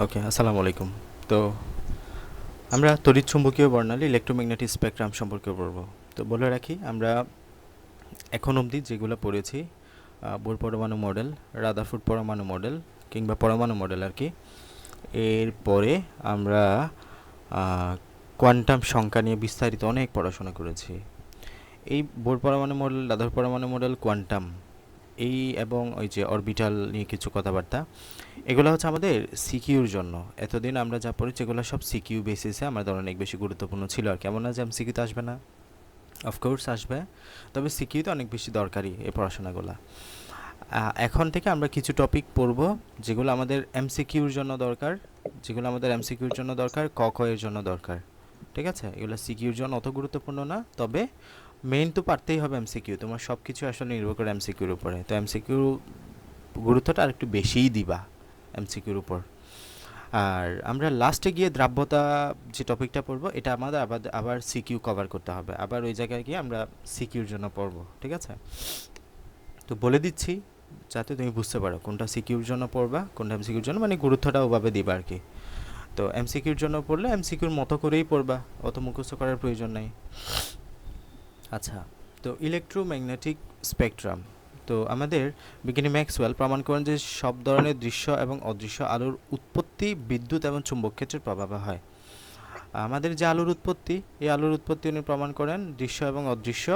ওকে, আসসালামু আলাইকুম। তো আমরা তড়িৎচুম্বকীয় বর্ণালী ইলেকট্রোম্যাগনেটিক স্পেকট্রাম সম্পর্কে পড়ব। তো বলে রাখি, আমরা এখন অবধি যেগুলো পড়েছি, বোর পরমাণু মডেল, রাদারফোর্ড পরমাণু মডেল কিংবা পরমাণু মডেল আর কি। এরপরে আমরা কোয়ান্টাম সংখ্যা নিয়ে বিস্তারিত অনেক পড়াশোনা করেছি। এই বোর পরমাণু মডেল, রাদারফোর্ড পরমাণু মডেল, কোয়ান্টাম এই এবং ওই যে অরবিটাল নিয়ে কিছু কথাবার্তা, এগুলো হচ্ছে আমাদের সিকিউর জন্য। এতদিন আমরা যা পড়েছি এগুলো সব সিকিউ বেসিসে আমাদের অনেক বেশি গুরুত্বপূর্ণ ছিল আর কেমন না যে এমসিকিউতে আসবে না, অফকোর্স আসবে, তবে সিকিউতে অনেক বেশি দরকারি এই পড়াশোনাগুলো। এখন থেকে আমরা কিছু টপিক পড়ব যেগুলো আমাদের এমসিকিউর জন্য দরকার, যেগুলো আমাদের এমসিকিউর জন্য দরকার, ক খ এর জন্য দরকার। ঠিক আছে, এগুলো সিকিউর জন্য অত গুরুত্বপূর্ণ না, তবে মেইন তো পারতেই হবে এমসিকিউ। তোমার সব কিছু আসলে নির্ভর করে এমসিকিউর উপরে, তো এমসিকিউ গুরুত্বটা আর একটু বেশিই দিবা এমসিকিউর উপর। আর আমরা লাস্টে গিয়ে দ্রাব্যতা যে টপিকটা পড়বো, এটা আমাদের আবার আবার সিকিউ কভার করতে হবে, আবার ওই জায়গায় গিয়ে আমরা সিকিউর জন্য পড়বো। ঠিক আছে, তো বলে দিচ্ছি যাতে তুমি বুঝতে পারো কোনটা সিকিউর জন্য পড়বা, কোনটা এমসিকিউর জন্য, মানে গুরুত্বটা ওভাবে দিবা আর কি। তো এমসিকিউর জন্য পড়লে এমসিকিউর মতো করেই পড়বা, অত মুখস্থ করার প্রয়োজন নেই। আচ্ছা, তো ইলেকট্রোম্যাগনেটিক স্পেকট্রাম। তো আমাদের বিজ্ঞানী ম্যাক্সওয়েল প্রমাণ করেন যে সব ধরনের দৃশ্য এবং অদৃশ্য আলোর উৎপত্তি বিদ্যুৎ এবং চুম্বক ক্ষেত্রের প্রভাবে হয়। আমাদের যে আলোর উৎপত্তি, এই আলোর উৎপত্তি উনি প্রমাণ করেন দৃশ্য এবং অদৃশ্য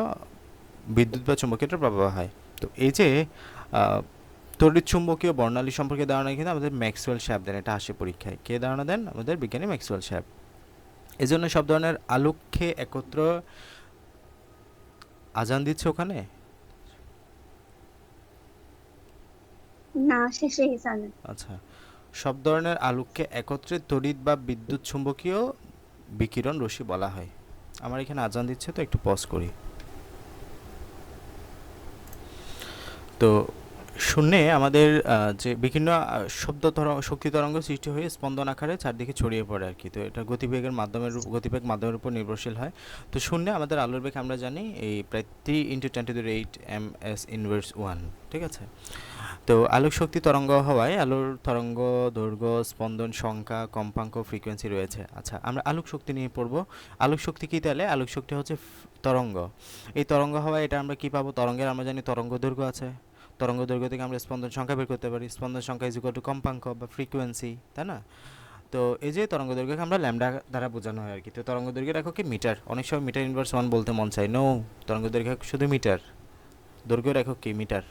বিদ্যুৎ বা চুম্বক ক্ষেত্রের প্রভাবে হয়। তো এই যে তড়িৎচুম্বকীয় বর্ণালী সম্পর্কে ধারণা কিন্তু আমাদের ম্যাক্সওয়েল সাহেব দেন, এটা আসে পরীক্ষায়। কে ধারণা দেন? আমাদের বিজ্ঞানী ম্যাক্সওয়েল সাহেব। এই জন্য সব ধরনের আলোককে একত্র আজান দিচ্ছে ওখানে। না, শেষে হিসাবে। আচ্ছা, সব ধরনের আলোককে একত্রে তড়িৎ বা বিদ্যুৎ চুম্বকীয় বিকিরণ রশ্মি বলা হয়। আমার এখানে আজান দিচ্ছে, তো একটু পজ করি। তো শূন্যে আমাদের যে বিভিন্ন শব্দ তরঙ্গ, শক্তি তরঙ্গ সৃষ্টি হয়ে স্পন্দন আকারে চারদিকে ছড়িয়ে পড়ে আর কি। তো এটা গতিবেগ মাধ্যমের উপর নির্ভরশীল হয়। তো শূন্যে আমাদের আলোর বেগ আমরা জানি এই প্রায় 3 × 10⁸ ms⁻1। ঠিক আছে, তো আলোক শক্তি তরঙ্গ হওয়ায় আলোর তরঙ্গ দৈর্ঘ্য, স্পন্দন সংখ্যা, কম্পাঙ্ক, ফ্রিকোয়েন্সি রয়েছে। আচ্ছা, আমরা আলোক শক্তি নিয়ে পড়বো। আলোক শক্তি কী তাহলে? আলোক শক্তি হচ্ছে তরঙ্গ। এই তরঙ্গ হওয়ায় এটা আমরা কি পাবো? তরঙ্গের আমরা জানি তরঙ্গ দৈর্ঘ্য আছে, তরঙ্গ দৈর্ঘ্য থেকে আমরা স্পন্দন সংখ্যা বের করতে পারি। স্পন্দন সংখ্যা ইজ ইকুয়াল টু কম্পাঙ্ক বা ফ্রিকোয়েন্সি, তাই না? তো এই যে তরঙ্গ দৈর্ঘ্যকে আমরা ল্যামডা দ্বারা বোঝানো হয় আর কি। তো তরঙ্গ দৈর্ঘ্যের একক কি? মিটার। অনেক সময় মিটার ইনভার্স ওয়ান বলতে মন চায়, নো, তরঙ্গ দৈর্ঘ্য শুধু মিটার, দৈর্ঘ্যের একক কি? মিটার।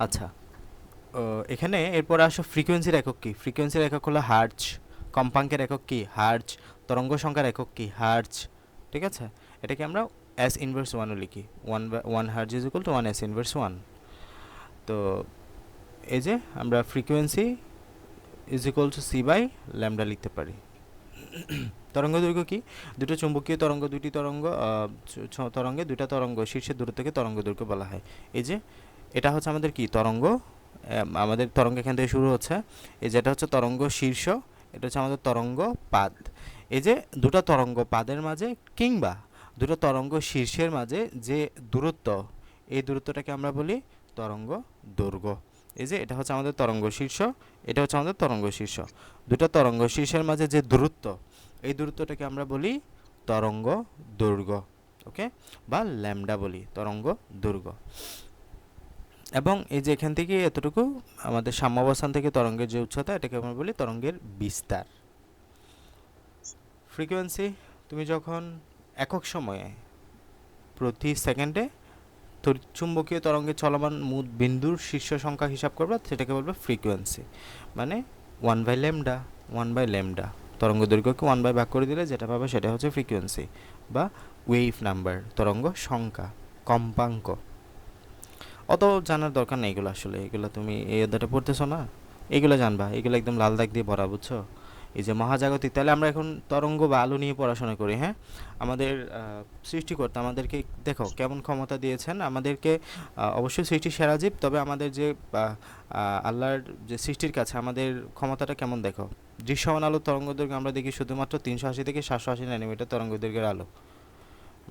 আচ্ছা, এখানে এরপরে আসো ফ্রিকোয়েন্সির একক কি? ফ্রিকোয়েন্সির একক হলো হার্জ। কম্পাঙ্কের একক কি? হার্জ। তরঙ্গ সংখ্যার একক কি? হার্জ। ঠিক আছে, এটাকে আমরা এস ইনভার্স ওয়ানও লিখি, 1 hertz is equal to 1 S inverse 1। তো এই যে আমরা frequency is equal to C by lambda লিখতে পারি। তরঙ্গ দৈর্ঘ্য কি? দুটো চুম্বকীয় তরঙ্গ, দুটি তরঙ্গ তরঙ্গে দুটা তরঙ্গ শীর্ষের দূরত্বকে তরঙ্গ দৈর্ঘ্য বলা হয়। এই যে এটা হচ্ছে আমাদের কি তরঙ্গ, আমাদের তরঙ্গ এখান থেকে শুরু হচ্ছে। এই যেটা হচ্ছে তরঙ্গ শীর্ষ, এটা হচ্ছে আমাদের তরঙ্গ পাদ। এই যে দুটো তরঙ্গ পাদের মাঝে কিংবা দুটো তরঙ্গ শীর্ষের মাঝে যে দূরত্ব, এই দূরত্বটাকে আমরা বলি তরঙ্গ দৈর্ঘ্য। এই যে এটা হচ্ছে আমাদের তরঙ্গ শীর্ষ, এটা হচ্ছে আমাদের তরঙ্গ শীর্ষ। দুটো তরঙ্গ শীর্ষের মাঝে যে দূরত্ব, এই দূরত্বটাকে আমরা বলি তরঙ্গ দৈর্ঘ্য। ওকে, বা ল্যামডা বলি, তরঙ্গ দৈর্ঘ্য। এবং এই যে এখান থেকে এতটুকু আমাদের সাম্যাবস্থান থেকে তরঙ্গের যে উচ্চতা, এটাকে আমরা বলি তরঙ্গের বিস্তার। ফ্রিকোয়েন্সি, তুমি যখন একক সময়ে প্রতি সেকেন্ডে চুম্বকীয় তরঙ্গের চলমান মোট বিন্দুর শীর্ষ সংখ্যা হিসাব করবা, সেটাকে বলবে ফ্রিকোয়েন্সি। মানে 1/λ, 1/λ। তরঙ্গ দৈর্ঘ্যকে 1 বাই ভাগ করে দিলে যেটা পাবে সেটা হচ্ছে ফ্রিকোয়েন্সি বা ওয়েভ নাম্বার, তরঙ্গ সংখ্যা, কম্পাঙ্ক। অত জানার দরকার নেই এগুলো, আসলে এগুলো তুমি এই অধ্যায়টা পড়তেছো না, এগুলো জানবা, এগুলো একদম লাল দাগ দিয়ে ভরা, বুঝছো? এই যে মহাজাগতিক, তাহলে আমরা এখন তরঙ্গ বা আলো নিয়ে পড়াশোনা করি। হ্যাঁ, আমাদের সৃষ্টিকর্তা আমাদেরকে দেখো কেমন ক্ষমতা দিয়েছেন আমাদেরকে। অবশ্যই সৃষ্টির সেরা জীব, তবে আমাদের যে আল্লাহর যে সৃষ্টির কাছে আমাদের ক্ষমতাটা কেমন দেখো। দৃশ্যমান আলোর তরঙ্গ দৈর্ঘ্য আমরা দেখি শুধুমাত্র 380 থেকে 780 ন্যানোমিটার তরঙ্গ দৈর্ঘ্যের আলো।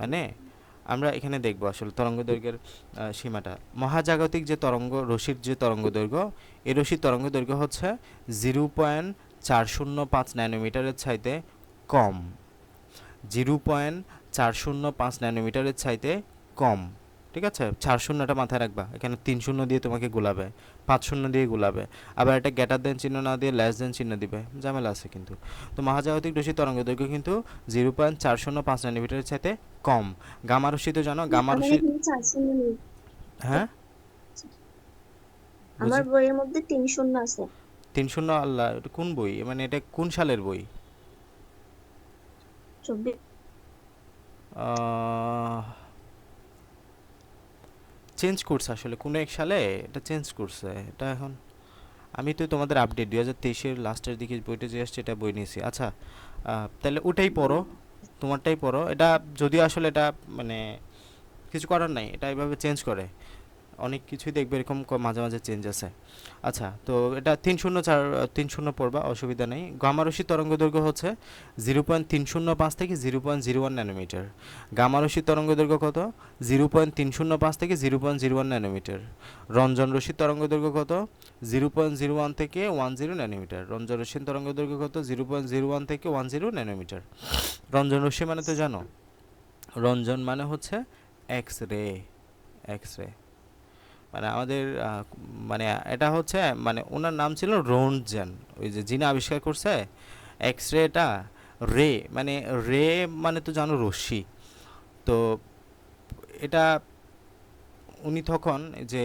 মানে আমরা এখানে দেখব আসলে তরঙ্গ দৈর্ঘ্যের সীমাটা। মহাজাগতিক যে তরঙ্গ রশ্মির যে তরঙ্গ দৈর্ঘ্য, এই রশ্মির তরঙ্গ দৈর্ঘ্য হচ্ছে 0.405 ন্যানোমিটারের চাইতে কম। 0.405 ন্যানোমিটারের চাইতে কম। ঠিক আছে, 4 শূন্যটা মাথায় রাখবা, এখানে 3 শূন্য দিয়ে তোমাকে গোলাবে, 5 শূন্য দিয়ে গোলাবে, আবার এটা গ্রেটার দেন চিহ্ন না দিয়ে লেস দেন চিহ্ন দিবে, ঝামেলা আছে কিন্তু। তো মহাজাগতিক রশ্মির তরঙ্গ দৈর্ঘ্য কিন্তু 0.405 ন্যানোমিটারের চাইতে কম। গামা রশ্মি তো জানো, গামা আমার রশ্মি। এখানে 4 শূন্য নেই। হ্যাঁ, আমার বুঝি। বইয়ের মধ্যে 3 শূন্য আছে। 3 শূন্য? আল্লাহ, এটা কোন বই, মানে এটা কোন সালের বই? 24। চেঞ্জ করছে আসলে কোনো এক সালে, এটা চেঞ্জ করছে এটা এখন। আমি তো তোমাদের আপডেট 2023-এর লাস্টের দিকে বইটা যে আসছে এটা বই নিয়েছি। আচ্ছা, তাহলে ওটাই পড়ো, তোমারটাই পড়ো। এটা যদিও আসলে এটা মানে কিছু করার নাই, এটা এভাবে চেঞ্জ করে অনেক কিছুই দেখবে এরকম মাঝে মাঝে চেঞ্জ আছে। আচ্ছা, তো এটা 304 পড়বা, অসুবিধা নেই। গামারশি তরঙ্গ দৈর্ঘ্য হচ্ছে 0.305 থেকে 0.01 ন্যানোমিটার। গামারশি তরঙ্গ দৈর্ঘ্য কত? 0.305 থেকে 0.01 ন্যানোমিটার। রঞ্জন রশ্মির তরঙ্গ দৈর্ঘ্য কত? 0.01 থেকে 10 ন্যানোমিটার। রঞ্জন রশ্মির তরঙ্গ দৈর্ঘ্য কত? 0.01 থেকে 10 ন্যানোমিটার। রঞ্জন রশ্মি মানে তো জানো, রঞ্জন মানে হচ্ছে এক্স রে। এক্স রে মানে আমাদের মানে এটা হচ্ছে, মানে ওনার নাম ছিল রোন্টজেন, ওই যে যিনি আবিষ্কার করছে এক্স রেটা। রে মানে, রে মানে তো জানো রশ্মি। তো এটা উনি তখন যে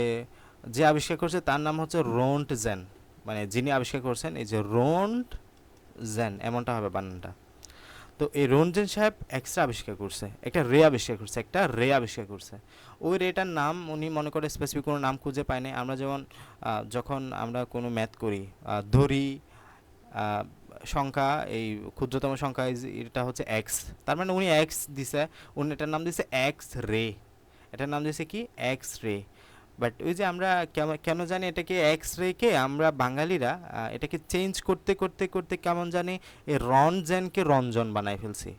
যে আবিষ্কার করছে তার নাম হচ্ছে রোন্টজেন, মানে যিনি আবিষ্কার করছেন এই যে রোন্টজেন, এমনটা হবে বানানটা। তো এই রঞ্জন সাহেব এক্সট্রা আবিষ্কার করছে, একটা রে আবিষ্কার করছে, একটা রে আবিষ্কার করছে। ওই রেটার নাম উনি মনে করে স্পেসিফিক কোনো নাম খুঁজে পায় নাই। আমরা যেমন যখন আমরা কোনো ম্যাথ করি, ধরি আহ, সংখ্যা, এই ক্ষুদ্রতম সংখ্যা এটা হচ্ছে এক্স, তার মানে উনি এক্স দিছে, উনি এটার নাম দিছে এক্স রে। এটার নাম দিছে কি? X ray. বাট ওই যে আমরা কেন জানি এটাকে এক্স রেকে আমরা বাঙালিরা এটাকে চেঞ্জ করতে করতে করতে কেমন জানি এই রনজেনকে রঞ্জন বানাই ফেলছি,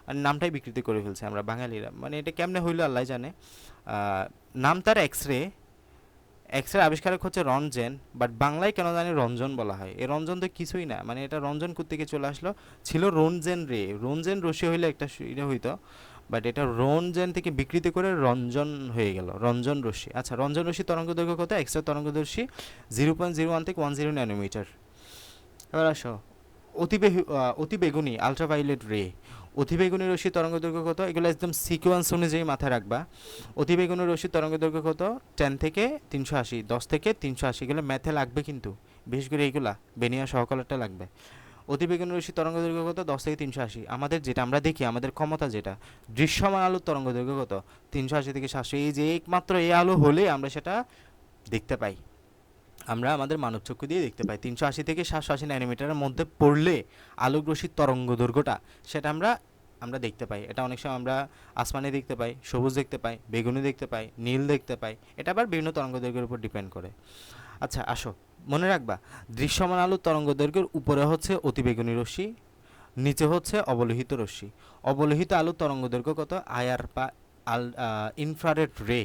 আর নামটাই বিকৃতি করে ফেলছি আমরা বাঙালিরা। মানে এটা কেমনে হইলো আল্লাহ জানে। নাম তার এক্স রে, এক্স রে আবিষ্কারক হচ্ছে রঞ্জেন, বাট বাংলায় কেন জানি রঞ্জন বলা হয়। এই রঞ্জন তো কিছুই না, মানে এটা রঞ্জন কোত্থেকে চলে আসলো? ছিল রঞ্জেন রে, রঞ্জেন রশ্মি হইলে একটা এটা হইতো, বাট এটা রঞ্জন থেকে বিকৃতি করে রঞ্জন হয়ে গেল, রঞ্জন রশ্মি। আচ্ছা, রঞ্জন রশ্মি তরঙ্গ দৈর্ঘ্য কত? এক্সরে তরঙ্গ দৈর্ঘ্য 0.01 থেকে 10 ন্যানোমিটার। এবার আসো, অতিবেগুনি আলট্রাভায়োলেট রে। অতিবেগুনি রশ্মি তরঙ্গ দৈর্ঘ্য কত? এগুলো একদম সিকোয়েন্স অনুযায়ী মাথায় রাখবা। অতিবেগুনি রশ্মি তরঙ্গ দৈর্ঘ্য কত? 10 থেকে 380, 10 থেকে 380, এগুলো ম্যাথে লাগবে কিন্তু, বিশেষ করে এইগুলা বেনিয়া সহকালেরটা লাগবে। অতিবেগুনি রশ্মি তরঙ্গ দৈর্ঘ্য কত? 10 থেকে 380। আমাদের যেটা আমরা দেখি, আমাদের ক্ষমতা যেটা, দৃশ্যমান আলোর তরঙ্গ দৈর্ঘ্য কত? 380 থেকে 700। এই যে একমাত্র এই আলো হলে আমরা সেটা দেখতে পাই, আমরা আমাদের মানবচক্ষু দিয়ে দেখতে পাই। 380 থেকে 780 ন্যানোমিটারের মধ্যে পড়লে আলোক রশ্মির তরঙ্গ দৈর্ঘ্যটা, সেটা আমরা আমরা দেখতে পাই। এটা অনেক সময় আমরা আসমানে দেখতে পাই, সবুজ দেখতে পাই, বেগুনি দেখতে পাই, নীল দেখতে পাই। এটা আবার বিভিন্ন তরঙ্গ দৈর্ঘ্যের উপর ডিপেন্ড করে। আচ্ছা আসো, মনে রাখবা দৃশ্যমান আলোর তরঙ্গ দৈর্ঘ্যের উপরে হচ্ছে অতিবেগুনি রশ্মি, নিচে হচ্ছে অবলোহিত রশ্মি। অবলোহিত আলোর তরঙ্গ দৈর্ঘ্য কত? আইআর বা ইনফ্রারেড রে।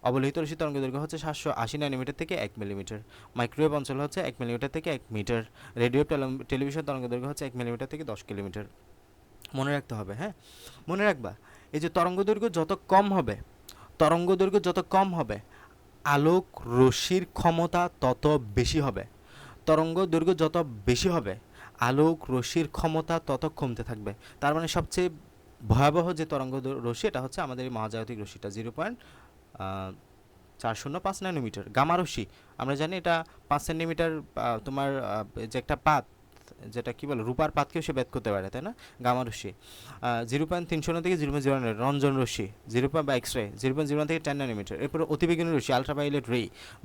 অবলোহিত রশ্মি তরঙ্গ দৈর্ঘ্য হচ্ছে 780 ন্যানোমিটার থেকে 1 মিলিমিটার। মাইক্রোওয়েভ অঞ্চল হচ্ছে 1 মিলিমিটার থেকে 1 মিটার। রেডিও টেলিভিশন তরঙ্গ দৈর্ঘ্য হচ্ছে 1 মিলিমিটার থেকে 10 কিলোমিটার। মনে রাখতে হবে, হ্যাঁ মনে রাখবা। এই যে তরঙ্গ দৈর্ঘ্য যত কম হবে, তরঙ্গ দৈর্ঘ্য যত কম হবে, আলোক রশ্মির ক্ষমতা তত বেশি হবে। তরঙ্গ দৈর্ঘ্য যত বেশি হবে, আলোক রশ্মির ক্ষমতা তত কমতে থাকবে। তার মানে সবচেয়ে ভয়াবহ যে তরঙ্গ রশ্মি, এটা হচ্ছে আমাদের এই মহাজাগতিক রশ্মিটা, 0.405 ন্যানোমিটার। গামা রশ্মি আমরা জানি এটা 5 সেন্টিমিটার। তোমার যে একটা পাত, যেটা কি বলে, রূপার পাতকেও সে ভেদ করতে পারে, তাই না? গামা রশ্মি 0.3 থেকে 0.01 রঞ্জন রশ্মি, 0. বা এক্স রে 0.01 থেকে 10 ন্যানোমিটার। এরপরে অতিবেগুনি রশ্মি আলট্রাভায়োলেট রে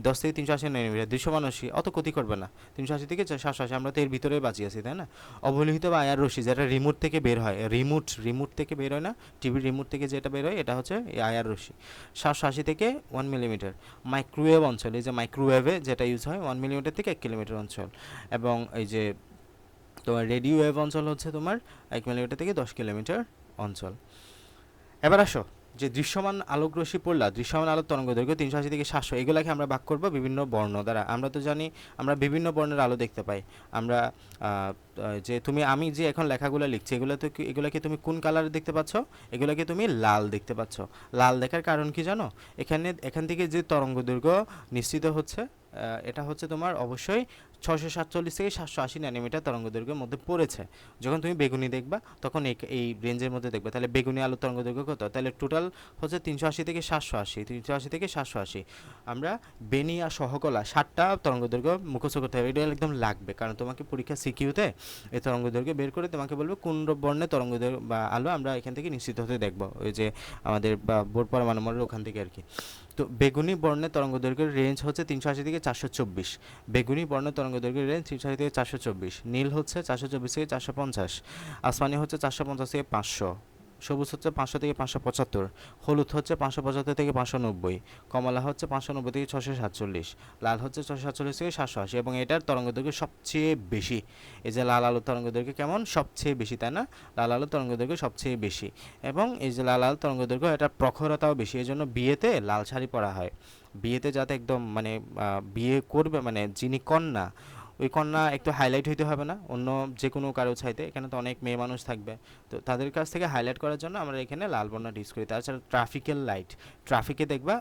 10 থেকে 380 ন্যানোমিটার। দৃশ্যমান রশ্মি অত ক্ষতি করবে না, 380 থেকে 780, আমরা তো এর ভিতরে বাঁচিয়ে আছি, তাই না? অবলোহিত বা আয়ার রশ্মি, যেটা রিমোট থেকে বের হয়, রিমোট থেকে বের হয় না, টিভির রিমোট থেকে যেটা বের হয়, এটা হচ্ছে এই আয়ার রশ্মি, 780 থেকে 1 মিলিমিটার। মাইক্রোওয়েভ অঞ্চল, এই যে মাইক্রোওয়েভে যেটা ইউজ হয়, 1 মিলিমিটার থেকে 1 কিলোমিটার অঞ্চল। এবং এই যে তোমার রেডিও ওয়েভ অঞ্চল হচ্ছে তোমার 1 মিলিমিটার থেকে 10 কিলোমিটার অঞ্চল। এবার আসো, যে দৃশ্যমান আলোক রশ্মি পড়লা, দৃশ্যমান আলোর তরঙ্গদৈর্ঘ্য 380 থেকে 700, এগুলাকে আমরা ভাগ করব বিভিন্ন বর্ণ দ্বারা। আমরা তো জানি আমরা বিভিন্ন বর্ণের আলো দেখতে পাই। আমরা যে আমি যে এখন লেখাগুলো লিখছি, এগুলাকে তুমি কোন কালারে দেখতে পাচ্ছ? এগুলাকে তুমি লাল দেখতে পাচ্ছ। লাল দেখার কারণ কি জানো? এখান থেকে যে তরঙ্গদৈর্ঘ্য নিশ্চিত হচ্ছে, এটা হচ্ছে তোমার অবশ্যই 647 থেকে 780 ন্যানোমিটার তরঙ্গদৈর্ঘ্যের মধ্যে পড়েছে। যখন তুমি বেগুনি দেখবা তখন এই রেঞ্জের মধ্যে দেখবা। তাহলে বেগুনি আলোর তরঙ্গদৈর্ঘ্য কত? তাহলে টোটাল হচ্ছে 380 থেকে 780, 380 থেকে 780। আমরা বেনি আর সহকলা 7টা তরঙ্গদৈর্ঘ্য মুখস্থ করতে হবে। এটা একদম লাগবে, কারণ তোমাকে পরীক্ষা সিকিউতে এই তরঙ্গদৈর্ঘ্য বের করে তোমাকে বলবে কোন বর্ণের তরঙ্গদৈর্ঘ্য বা আলো আমরা এখান থেকে নিশ্চিত হতে দেখব, ওই যে আমাদের বোর পরমাণু মডেল ওখান থেকে আর কি। তো বেগুনি বর্ণের তরঙ্গদৈর্ঘ্যের রেঞ্জ হচ্ছে 380 থেকে 424। বেগুনি বর্ণের তরঙ্গদৈর্ঘ্যের রেঞ্জ 380 থেকে 424। নীল হচ্ছে 424 থেকে 450। আসমানি হচ্ছে 450 থেকে 500। সবুজ হচ্ছে 500 থেকে 575। হলুদ হচ্ছে 575 থেকে 590। কমলা হচ্ছে 590 থেকে 647। লাল হচ্ছে 647 থেকে 780। এবং এটার তরঙ্গদৈর্ঘ্য সবচেয়ে বেশি। এই যে লাল আলোর তরঙ্গদৈর্ঘ্য কেমন? সবচেয়ে বেশি, তাই না? লাল আলোর তরঙ্গদৈর্ঘ্য সবচেয়ে বেশি। এবং এই যে লাল আলোর তরঙ্গদৈর্ঘ্য, এটার প্রখরতাও বেশি। এই জন্য বিয়েতে লাল শাড়ি পরা হয়। বিয়েতে যাতে একদম মানে বিয়ে করবে মানে যিনি কন্যা, ওই কন্যা একটু হাইলাইট হইতে হবে না অন্য যে কোনো কারো চাইতে? এখানে তো অনেক মেয়ে মানুষ থাকবে, তো তাদের কাছ থেকে হাইলাইট করার জন্য আমরা এখানে লাল বর্ণটা ইউজ করি। তাছাড়া ট্রাফিক্যাল লাইট, ট্রাফিকে দেখবা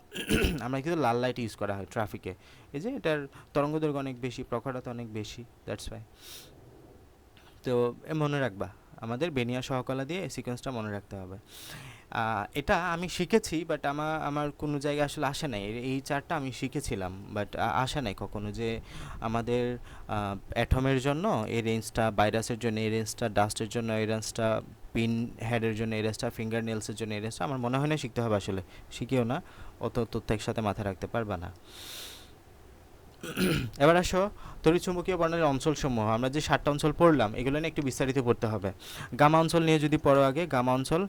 আমরা কিন্তু লাল লাইট ইউজ করা হয় ট্রাফিকে। এই যে এটার তরঙ্গদৈর্ঘ্য অনেক বেশি, প্রখরতা অনেক বেশি, দ্যাটস ওয়াই। তো মনে রাখবা, আমাদের বেনিয়া সহকলা দিয়ে এই সিকোয়েন্সটা মনে রাখতে হবে। এটা আমি শিখেছি, বাট আমার কোনো জায়গায় আসলে আসে নাই। এই চার্টটা আমি শিখেছিলাম, বাট আসে নাই কখনো যে আমাদের অ্যাটমের জন্য এই রেঞ্জটা, ভাইরাসের জন্য এই রেঞ্জটা, ডাস্টের জন্য এই রেঞ্জটা, পিন হেডের জন্য এই রেঞ্জটা, ফিঙ্গার নেলসের জন্য এই রেঞ্জটা। আমার মনে হয় না শিখতে হবে আসলে, শিখেও না, অত তথ্য একসাথে মাথায় রাখতে পারবা না। এবার আসো তড়িৎচুম্বকীয় বর্ণালীর অঞ্চলসমূহ। আমরা যে 7টা অঞ্চল পড়লাম এগুলো নিয়ে একটু বিস্তারিত পড়তে হবে। গামা অঞ্চল নিয়ে যদি পড়ো আগে, গামা অঞ্চল,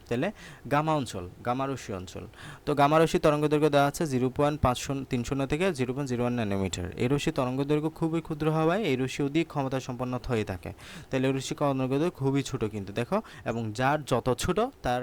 তাহলে গামা অঞ্চল, গামারশ্মি অঞ্চল। তো গামারশ্মি তরঙ্গদৈর্ঘ্য দেওয়া আছে 0.530 থেকে 0.01 ন্যানোমিটার। এই রশ্মি তরঙ্গদৈর্ঘ্য খুবই ক্ষুদ্র হওয়ায় এই রশ্মি অধিক ক্ষমতা সম্পন্ন হয়ে থাকে। তাহলে এই রশ্মি তরঙ্গদৈর্ঘ্য খুবই ছোট কিন্তু, দেখো, এবং যার যত ছোট তার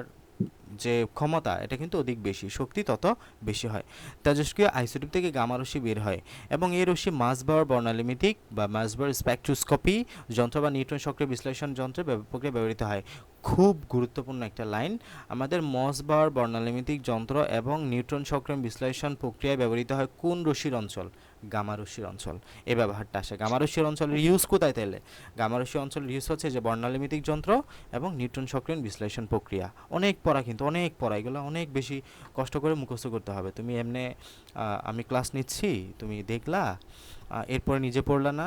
যে ক্ষমতা এটা কিন্তু অধিক বেশি, শক্তি তত বেশি হয়। তেজস্ক্রিয় আইসোটোপ থেকে গামা রশ্মি বের হয় এবং এই রশ্মি মাসবাওয়ার বর্ণালিমিতিক বা মাসবাওয়ার স্পেকট্রোস্কোপি যন্ত্র বা নিউট্রন সক্রিয় বিশ্লেষণ যন্ত্রে প্রক্রিয়ায় ব্যবহৃত হয়। খুব গুরুত্বপূর্ণ একটা লাইন, আমাদের মসবাওয়ার বর্ণালিমিতিক যন্ত্র এবং নিউট্রন সক্রিয় বিশ্লেষণ প্রক্রিয়ায় ব্যবহৃত হয় কোন রশ্মির অঞ্চল? গামা রশ্মির অঞ্চল। এই ব্যবহারটা আসে। গামা রশ্মির অঞ্চলের ইউজ কোথায় তাহলে? গামা রশ্মি অঞ্চলের ইউজ হচ্ছে যে বর্ণালিমিতিক যন্ত্র এবং নিউট্রন সক্রিয় বিশ্লেষণ প্রক্রিয়া। অনেক পড়া কিন্তু, অনেক পড়া, এগুলো অনেক বেশি কষ্ট করে মুখস্থ করতে হবে। তুমি এমনি আমি ক্লাস নিচ্ছি, তুমি দেখলা, এরপরে নিজে পড়লা না,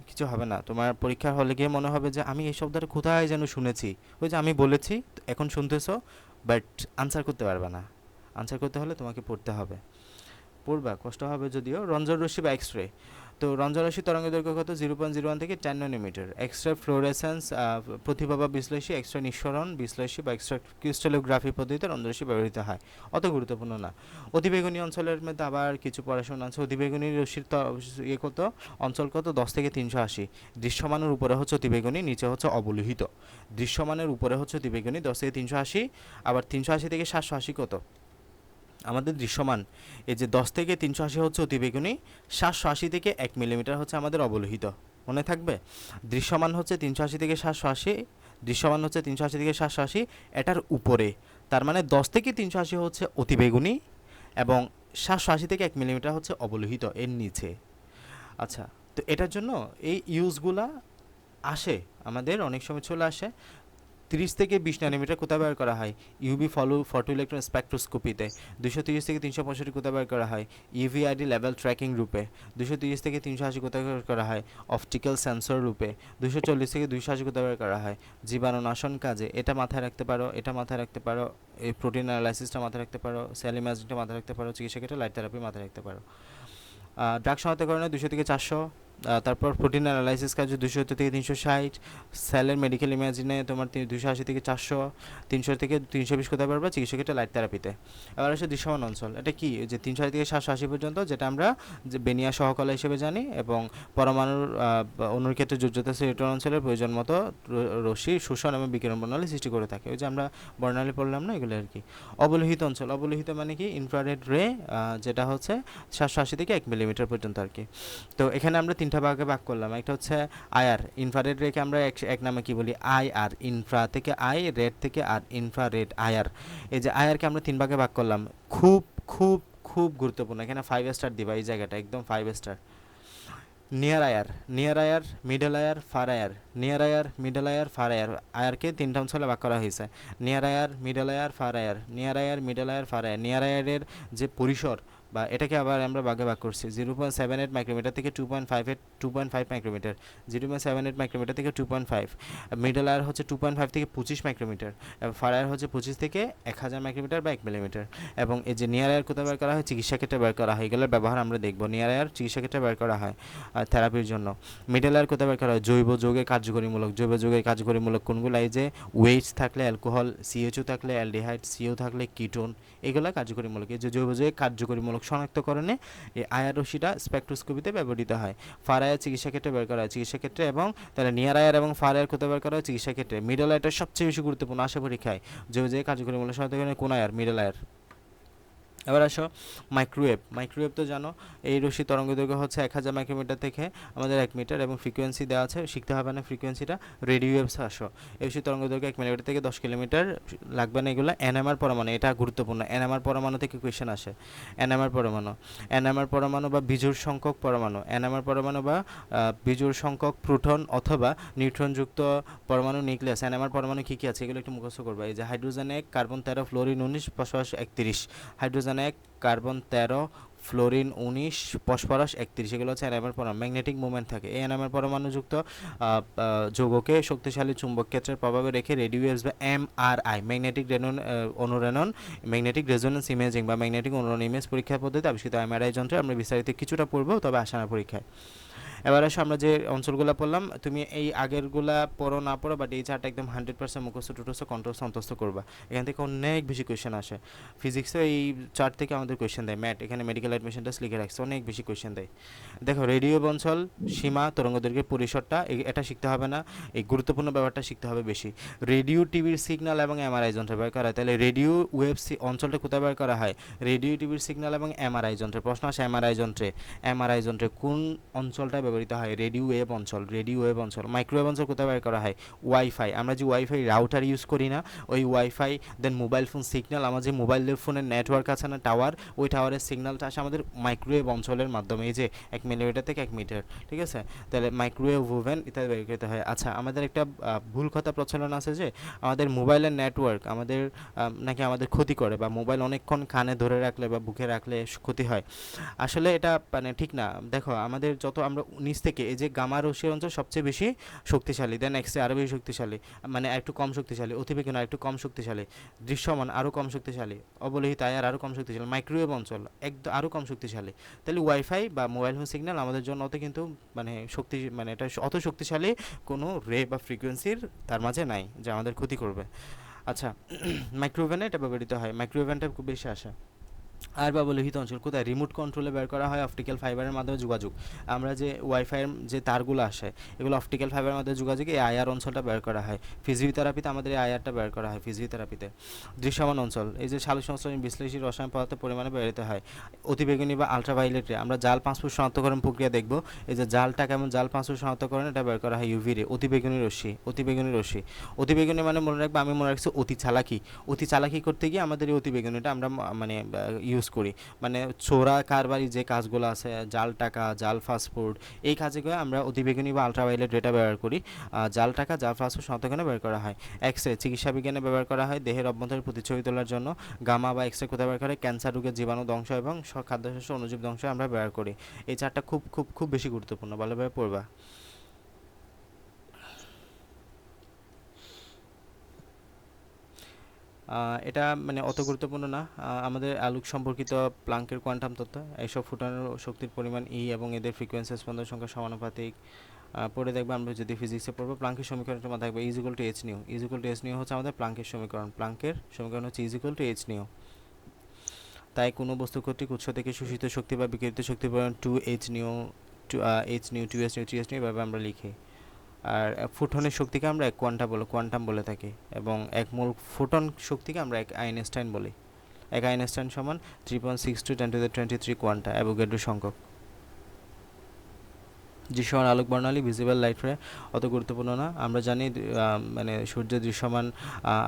কিছু হবে না। তোমার পরীক্ষার হলে গিয়ে মনে হবে যে আমি এই শব্দটা কোথায় যেন শুনেছি, ওই যে আমি বলেছি এখন শুনতেছো, বাট আনসার করতে পারবে না। আনসার করতে হলে তোমাকে পড়তে হবে, পড়বা, কষ্ট হবে যদিও। রঞ্জন রশ্মি বা এক্স রে। তো রঞ্জন রশ্মি তরঙ্গদৈর্ঘ্য কত? 0.01 থেকে 10 ন্যানোমিটার। এক্সরে ফ্লোরেসেন্স প্রতিভাবা বিশ্লেষী, এক্সরে নিঃসরণ বিশ্লেষী বা এক্সট্রা ক্রিস্টালোগ্রাফি পদ্ধতিতে রঞ্জন রশ্মি ব্যবহৃত হয়। অত গুরুত্বপূর্ণ না। অতিবেগুনি অঞ্চলের মধ্যে আবার কিছু পড়াশোনা আছে। অতিবেগুনি রশ্মির কত? অঞ্চল কত? 10 থেকে 380। দৃশ্যমানের উপরে হচ্ছে অতিবেগুনি, নিচে হচ্ছে অবলোহিত। দৃশ্যমানের উপরে হচ্ছে অতিবেগুনি 10 থেকে 380, আবার 380 থেকে 780 কত? আমাদের দৃশ্যমান। এই যে 10 থেকে 380 হচ্ছে অতিবেগুনি, 780 থেকে 1 মিলিমিটার হচ্ছে আমাদের অবলোহিত। মনে থাকবে, দৃশ্যমান হচ্ছে 380 থেকে 780, দৃশ্যমান হচ্ছে 380 থেকে 780, এটার উপরে। তার মানে 10 থেকে 380 হচ্ছে অতিবেগুনি এবং 780 থেকে 1 মিলিমিটার হচ্ছে অবলোহিত, এর নিচে। আচ্ছা, তো এটার জন্য এই ইউজগুলা আসে, আমাদের অনেক সময় চলে আসে। 30 থেকে 20 ন্যানোমিটার কোথায় ব্যবহার করা হয়? UV photo electron স্পেকট্রোস্কোপিতে। 230 থেকে 365 কোথায় ব্যবহার করা হয়? ইভিআইডি লেভেল ট্র্যাকিং রূপে। 230 থেকে 380 কোথায় ব্যবহার করা হয়? অপটিক্যাল সেন্সর রূপে। 240 থেকে 280 কোথায় ব্যবহার করা হয়? জীবাণুনাশন কাজে। এটা মাথায় রাখতে পারো, এটা মাথায় রাখতে পারো, এই প্রোটিন অ্যানালাইসিসটা মাথায় রাখতে পারো, সেল ইমেজিংটা মাথায় রাখতে পারো, চিকিৎসা ক্ষেত্রে লাইট থেরাপি মাথায় রাখতে পারো। ড্রাগ শনাক্তকরণে 200 থেকে 400, তারপর প্রোটিন অ্যানালাইসিস কাজে 270 থেকে 360, সেলের মেডিকেল ইমেজিনে তোমার 280 থেকে 400, 300 থেকে 320 কোথায় পারবা চিকিৎসা ক্ষেত্রে লাইট থেরাপিতে। এবার আসে দৃশ্যমান অঞ্চল, এটা কি যে 360 থেকে 780 পর্যন্ত, যেটা আমরা যে বেনিয়া সহকলা হিসেবে জানি, এবং পরমাণুর অণুর ক্ষেত্রে যোজ্যতা সিলিটন অঞ্চলের প্রয়োজন মতো রশ্মি শোষণ এবং বিকিরণ বর্ণালী সৃষ্টি করে থাকে। ওই যে আমরা বর্ণালী পড়লাম না, এগুলো আর কি। অবলোহিত অঞ্চল, অবলোহিত মানে কি ইনফ্রারেড রে, যেটা হচ্ছে 780 থেকে 1 মিলিমিটার পর্যন্ত আর কি। তো এখানে আমরা তিনটা ভাগে ভাগ করলাম, একটা হচ্ছে আইআর, ইনফ্রারেড রেকে আমরা এক নামে কি বলি আইআর, ইনফ্রা থেকে আই, রেড থেকে আর, ইনফ্রারেড আইআর। এই যে আইআরকে আমরা তিন ভাগে ভাগ করলাম, খুব খুব খুব গুরুত্বপূর্ণ, এখানে 5 স্টার দিবা এই জায়গাটা, একদম 5 স্টার। নিয়ার আয়ার, নিয়ার আয়ার, মিডল আয়ার, ফার আয়ার, নিয়ার আয়ার, মিডল আয়ার, ফার আয়ার। আয়ারকে তিনটা অঞ্চলে ভাগ করা হয়েছে, নিয়ার আয়ার, মিডল আয়ার, ফার আয়ার, নিয়ার আয়ার, মিডল আয়ার, ফার আয়ার। নিয়ার আয়ারের যে পরিসর বা এটাকে আবার আমরা ভাগে ভাগ করছি 0.78 মাইক্রোমিটার থেকে 2.5 মাইক্রোমিটার, 0.78 মাইক্রোমিটার থেকে 2.5। মিডল আয়ার হচ্ছে 2.5 থেকে 25 মাইক্রোমিটার, এবং ফার আয়ার হচ্ছে 25 থেকে 1000 মাইক্রোমিটার বা 1 মিলিমিটার। এবং এই যে নিয়ার আয়ার কোথায় বের করা হয়, চিকিৎসা ক্ষেত্রে বের করা হয়, এগুলোর ব্যবহার আমরা দেখব। নিয়ার আয়ার চিকিৎসা ক্ষেত্রে বের করা হয় থেরাপির জন্য। মিডল আয়ার কোথায় বের করা হয়, জৈব যৌগের কার্যকরীমূলক। জৈব যৌগের কার্যকরীমূলক কোনগুলো, এই যে ওয়েটস থাকলে অ্যালকোহল, সিএইচও থাকলে অ্যালডিহাইড, সিও থাকলে কিটোন, এগুলো কার্যকরীমূলক। এই যে জৈব যৌগের কার্যকরীমূলক শনাক্তকরণে এই আয়ার রশ্মিটা স্পেকট্রোস্কোপিতে ব্যবহৃত হয়। ফার আয়ার চিকিৎসা ক্ষেত্রে বের করা হয় চিকিৎসা ক্ষেত্রে, এবং তাহলে নিয়ার আয়ার এবং ফার আয়ার কোথায় বের করা হয়, চিকিৎসা ক্ষেত্রে। মিডল আয়ারটা সবচেয়ে বেশি গুরুত্বপূর্ণ আসে পরীক্ষায়, জৈব যৌগের কার্যকরীমূলক শনাক্তকরণে কোন আয়ার, মিডল আয়ার। এবার আসো মাইক্রোওয়েভ। মাইক্রোওয়েভ তো জানো, এই রশ্মি তরঙ্গদৈর্ঘ্য হচ্ছে 1000 মাইক্রোমিটার থেকে আমাদের 1 মিটার, এবং ফ্রিকোয়েন্সি দেওয়া আছে, শিখতে হবে না ফ্রিকোয়েন্সিটা। রেডিও ওয়েভস আসো, এই রশ্মি তরঙ্গদৈর্ঘ্য 1 মিলিমিটার থেকে 10 কিলোমিটার, লাগবে না এগুলো। এনএমআর পরমাণু, এটা গুরুত্বপূর্ণ, এনএমআর পরমাণু থেকে কোয়েশ্চেন আসে। এনএমআর পরমাণু, এনএমআর পরমাণু বা বিজোড় সংখ্যক পরমাণু, এনএমআর পরমাণু বা বিজোড় সংখ্যক প্রোটন অথবা নিউট্রনযুক্ত পরমাণু নিউক্লিয়াস। এনএমআর পরমাণু কী কী আছে এগুলো একটু মুখস্থ করবা। এই যে hydrogen 1, carbon 13, fluorine 19, phosphorus 31। Hydrogen 1, carbon 13, fluorine 19, phosphorus 31, এগুলো হচ্ছে এনএমআর পরমাণু। ম্যাগনেটিক মুভমেন্ট থাকে এই এনএমআর পরমাণুযুক্ত যৌগকে শক্তিশালী চুম্বক ক্ষেত্রের প্রভাবে রেখে রেডিও ওয়েভস বা এমআরআই, ম্যাগনেটিক অনুরণন, ম্যাগনেটিক রেজোনেন্স ইমেজিং বা ম্যাগনেটিক অনুরণন ইমেজ পরীক্ষা পদ্ধতি আবিষ্কৃত এমআরআই যন্ত্রে। আমরা বিস্তারিত কিছুটা পড়বো, তবে আসে না পরীক্ষায়। এবার আসো আমরা যে অঞ্চলগুলো পড়লাম, তুমি এই আগেরগুলা পড়ো না পড়ো, বাট এই চারটা একদম 100% মুখস্থ টুটস্থ কন্ট্রোল সন্তস্ত করবা। এখান থেকে অনেক বেশি কোয়েশ্চেন আসে। ফিজিক্সে এই চার্ট থেকে আমাদের কোয়েশ্চেন দেয়, ম্যাট এখানে মেডিকেল অ্যাডমিশন টেস্ট লিখে রাখছে, অনেক বেশি কোয়েশ্চেন দেয়। দেখো রেডিও অঞ্চল, সীমা, তরঙ্গদৈর্ঘ্যের পরিসরটা, এটা শিখতে হবে না, এই গুরুত্বপূর্ণ ব্যাপারটা শিখতে হবে বেশি। রেডিও টিভির সিগন্যাল এবং এমআরআই যন্ত্রে বের করা হয়, তাহলে রেডিও ওয়েভ অঞ্চলটা কোথায় বের করা হয়, রেডিও টিভির সিগন্যাল এবং এমআরআই যন্ত্রে। প্রশ্ন আসে এমআরআই যন্ত্রে, এমআরআই যন্ত্রে কোন অঞ্চলটা ব্যবহৃত হয়, রেডিও ওয়েভ অঞ্চল, রেডিও ওয়েভ অঞ্চল। মাইক্রোওয়েভ অঞ্চল কোথায় বের করা হয়, ওয়াইফাই, আমরা যে ওয়াইফাই রাউটার ইউজ করি না, ওই ওয়াইফাই, দেন মোবাইল ফোন সিগন্যাল, আমার যে মোবাইল ফোনের নেটওয়ার্ক আছে না, টাওয়ার, ওই টাওয়ারের সিগন্যালটা আসে আমাদের মাইক্রোওয়েভ অঞ্চলের মাধ্যমে, এই যে 1 মিলিমিটার থেকে 1 মিটার, ঠিক আছে। তাহলে মাইক্রোওয়েভ ওভেন ইত্যাদি বের করতে হয়। আচ্ছা, আমাদের একটা ভুল কথা প্রচলন আছে যে আমাদের মোবাইলের নেটওয়ার্ক আমাদের নাকি আমাদের ক্ষতি করে, বা মোবাইল অনেকক্ষণ কানে ধরে রাখলে বা বুকে রাখলে ক্ষতি হয়। আসলে এটা মানে ঠিক না। দেখো আমাদের যত আমরা নিচ থেকে, এই যে গামা রশ্মির অঞ্চল সবচেয়ে বেশি শক্তিশালী, দেন এক্সরে আরও বেশি শক্তিশালী, মানে একটু কম শক্তিশালী, অতিবেগুন আর একটু কম শক্তিশালী, দৃশ্যমান আরও কম শক্তিশালী, অবলোহিত আয়ার আরও কম শক্তিশালী, মাইক্রোওয়েভ অঞ্চল একদম আরও কম শক্তিশালী। তাহলে ওয়াইফাই বা মোবাইল ফোন সিগন্যাল আমাদের জন্য অত কিন্তু মানে মানে এটা অত শক্তিশালী কোনো রে বা ফ্রিকোয়েন্সির তার মাঝে নাই যে আমাদের ক্ষতি করবে। আচ্ছা, মাইক্রোওয়েভে এটা ব্যবহৃত হয়, মাইক্রোওয়েভটা খুব বেশি আসে। আর বা লোহিত অঞ্চল কোথায়, রিমোট কন্ট্রোলে বের করা হয় অপটিক্যাল ফাইবারের মাধ্যমে যোগাযোগ। আমরা যে ওয়াইফাইয়ের যে তারগুলো আসে, এগুলো অপটিক্যাল ফাইবারের মাধ্যমে যোগাযোগে এই আয়ার অঞ্চলটা বের করা হয়। ফিজিওথেরাপিতে আমাদের এই আয়ারটা বের করা হয় ফিজিওথেরাপিতে। দৃশ্যমান অঞ্চল, এই যে সালোক সংশ্লেষণ বিশ্লেষী রসায়ন পদার্থের পরিমাণে বেরোতে হয়। অতিবেগুনি বা আলট্রাভায়োলেট রে, আমরা জাল পাসপোর্ট শনাক্তকরণ প্রক্রিয়া দেখব। এই যে জালটা কেমন, জাল পাসপোর্ট শনাক্তকরণ, এটা বের করা হয় ইউভি রে, অতিবেগুনি রশ্মি, অতিবেগুনি রশ্মি। অতিবেগুনি মানে মনে রাখবো, আমি মনে রাখছি অতি চালাকি, অতি চালাকি করতে গিয়ে আমাদের এই অতিবেগুনিটা আমরা মানে ইউজ করি, মানে চোরা কারবারি যে কাজগুলো আছে, জাল টাকা, জাল ফাস্টফুড, এই কাজগুলো আমরা অতিবেগুনি বা আলট্রাভায়োলেট রেটা ব্যবহার করি। জাল টাকা, জাল ফাস্টফুড শনাক্তকরণে ব্যবহার করা হয়। এক্সরে চিকিৎসা বিজ্ঞানে ব্যবহার করা হয় দেহের অভ্যন্তরের প্রতিচ্ছবি তোলার জন্য। গামা বা এক্সরে কোথায় ব্যবহার করে, ক্যান্সার রোগের জীবাণু ধ্বংস এবং খাদ্যশস্য অণুজীব ধ্বংস আমরা ব্যবহার করি। এই চারটা খুব খুব খুব বেশি গুরুত্বপূর্ণ, ভালোভাবে পড়বা। এটা মানে অত গুরুত্বপূর্ণ না। আমাদের আলোক সম্পর্কিত প্লাঙ্কের কোয়ান্টাম তত্ত্ব, এইসব ফুটানোর শক্তির পরিমাণ ই এবং এদের ফ্রিকোয়েন্সি স্পন্দন সংখ্যা সমানুপাতিক। পরে দেখবে আমরা যদি ফিজিক্সে পড়বো, প্লাঙ্কের সমীকরণটা মাথায় থাকবে is equal two H new. Is equal two H new হচ্ছে আমাদের প্লাঙ্কের সমীকরণ। প্লাঙ্কের সমীকরণ হচ্ছে is equal two H new. তাই কোনো বস্তু কর্তৃক উৎস থেকে শোষিত শক্তি বা বিকিরিত শক্তির পরিমাণ two H nu, H nu, two H nu, three H nu, এভাবে আমরা লিখি। আর ফোটনের শক্তিকে আমরা কোয়ান্টাম বলে থাকি, এবং এক মোল ফোটন শক্তিকে আমরা এক আইনস্টাইন বলি। এক আইনস্টাইন সমান 3.62 × 10⁻23 কোয়ান্টা, অ্যাভোগাড্রো সংখ্যক। দৃশ্যমান আলোক বর্ণালী, ভিজিবল লাইট রে, অত গুরুত্বপূর্ণ না। আমরা জানি মানে সূর্যের দৃশ্যমান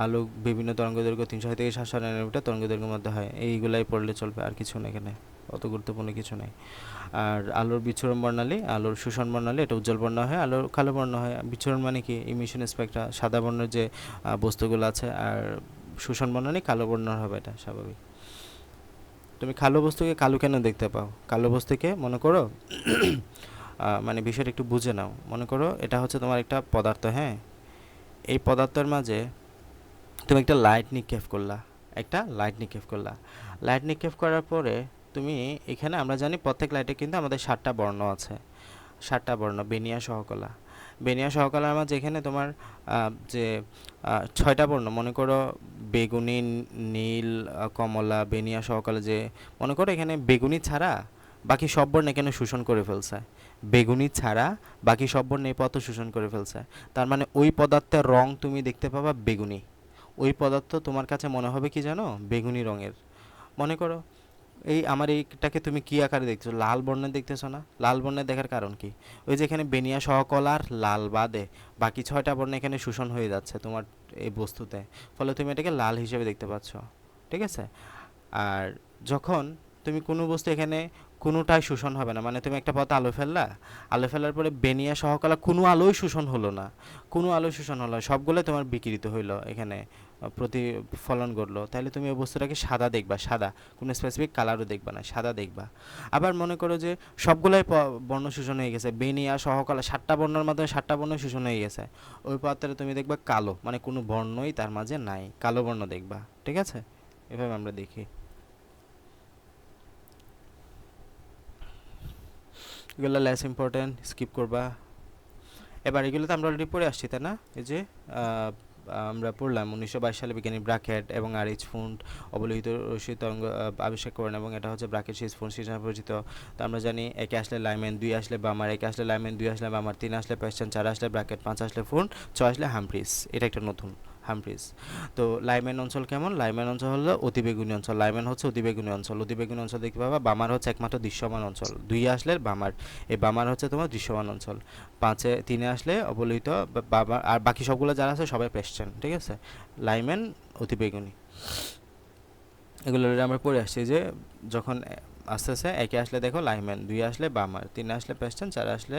আলোক বিভিন্ন তরঙ্গদৈর্ঘ্য 300 থেকে 700 ন্যানোমিটার তরঙ্গদৈর্ঘ্যের মধ্যে হয়। এইগুলাই পড়লে চলবে, আর কিছু নেই এখানে, অত গুরুত্বপূর্ণ কিছু নেই। আর আলোর বিচ্ছুরণ বর্ণালী, আলোর শোষণ বর্ণালী, এটা উজ্জ্বল বর্ণ হয়, আলোর কালো বর্ণ হয়। বিচ্ছুরণ মানে কি? ইমিশন স্পেকট্রা, সাদা বর্ণের যে বস্তুগুলো আছে। আর শোষণ বর্ণালী কালো বর্ণের হবে, এটা স্বাভাবিক। তুমি কালো বস্তুকে কালো কেন দেখতে পাও? কালো বস্তুকে মনে করো মানে বিষয়টা একটু বুঝে নাও। মনে করো এটা হচ্ছে তোমার একটা পদার্থ, হ্যাঁ। এই পদার্থের মাঝে তুমি একটা লাইট নিক্ষেপ করলা, লাইট নিক্ষেপ করার পরে তুমি এখানে, আমরা জানি প্রত্যেক লাইটে কিন্তু আমাদের 7টা বর্ণ আছে, 7টা বর্ণ, বেনিয়া সহকলা। বেনিয়া সহকলার মাঝে এখানে তোমার যে 6টা বর্ণ, মনে করো বেগুনি, নীল, কমলা, বেনিয়া সহকলা, যে মনে করো এখানে বেগুনি ছাড়া বাকি সব বর্ণ এখানে শোষণ করে ফেলছে। বেগুনি ছাড়া বাকি সব বর্ণ এই পদার্থ শোষণ করে ফেলছে। তার মানে ওই পদার্থের রং তুমি দেখতে পাবা বেগুনি। ওই পদার্থ তোমার কাছে মনে হবে কি জানো? বেগুনি রঙের। মনে করো এই আমার এইটাকে তুমি কি আকারে দেখছো? লাল বর্ণে দেখতেছো না? লাল বর্ণে দেখার কারণ কি? ওই যে এখানে বেনিয়া সহকলার লাল বাদে বাকি 6টা বর্ণ এখানে শোষণ হয়ে যাচ্ছে তোমার এই বস্তুতে, ফলে তুমি এটাকে লাল হিসেবে দেখতে পাচ্ছ। ঠিক আছে? আর যখন তুমি কোনো বস্তু এখানে কোনোটাই শোষণ হবে না, মানে তুমি একটা পথে আলো ফেললা, আলো ফেলার পরে বেনিয়া সহকলা কোনো আলোই শোষণ হলো না, কোনো আলো শোষণ হলো না, সবগুলোই তোমার বিকিরিত হইলো, এখানে প্রতিফলন ঘটলো, তাহলে তুমি ওই বস্তুটাকে সাদা দেখবা, সাদা, কোনো স্পেসিফিক কালারও দেখবা না, সাদা দেখবা। আবার মনে করো যে সবগুলোই বর্ণ শোষণ হয়ে গেছে, বেনিয়া সহকলা 7টা বর্ণের মাধ্যমে 7টা বর্ণ শোষণ হয়ে গেছে, ওই পাত্রে তুমি দেখবা কালো, মানে কোনো বর্ণই তার মাঝে নাই, কালো বর্ণ দেখবা। ঠিক আছে? এভাবে আমরা দেখি। এগুলো লেস ইম্পর্টেন্ট, স্কিপ করবা। এবার এগুলো তো আমরা অলরেডি পড়ে আসছি, তাই না? এই যে আমরা পড়লাম 1922 সালে বিজ্ঞানী ব্রাকেট এবং আর এইচ ফুন্ড অবলোহিত রশ্মি তরঙ্গ আবিষ্কার করেন, এবং এটা হচ্ছে ব্রাকেট সিরিজ ফুন্ড সিরিজ নামে পরিচিত। তো আমরা জানি 1 আসলে লাইম্যান, 2 আসলে বামার, 1 আসলে লাইম্যান, 2 আসলে বামার, 3 আসলে প্যাস্টন, 4 আসলে ব্রাকেট, 5 আসলে ফুন্ড, 6 আসলে হামফ্রিজ। এটা একটা নতুন, হামফ্রিজ। তো লাইম্যান অঞ্চল কেমন? লাইম্যান অঞ্চল হলো অতিবেগুনি অঞ্চল। লাইম্যান হচ্ছে অতিবেগুনি অঞ্চল। অতিবেগুনি অঞ্চল দেখতে পাবা। বামার হচ্ছে একমাত্র দৃশ্যমান অঞ্চল। 2 আসলে বামার, এই বামার হচ্ছে তোমার দৃশ্যমান অঞ্চল। 3 আসলে অবলোহিত বাবা, আর বাকি সবগুলো যারা আছে সবাই পেস্টেন। ঠিক আছে? লাইম্যান, অতিবেগুনি, এগুলো আমরা পড়ে আসছি যে যখন আস্তে আস্তে 1 আসলে দেখো লাইম্যান, 2 আসলে বামার, 3 আসলে পেস্টেন, 4 আসলে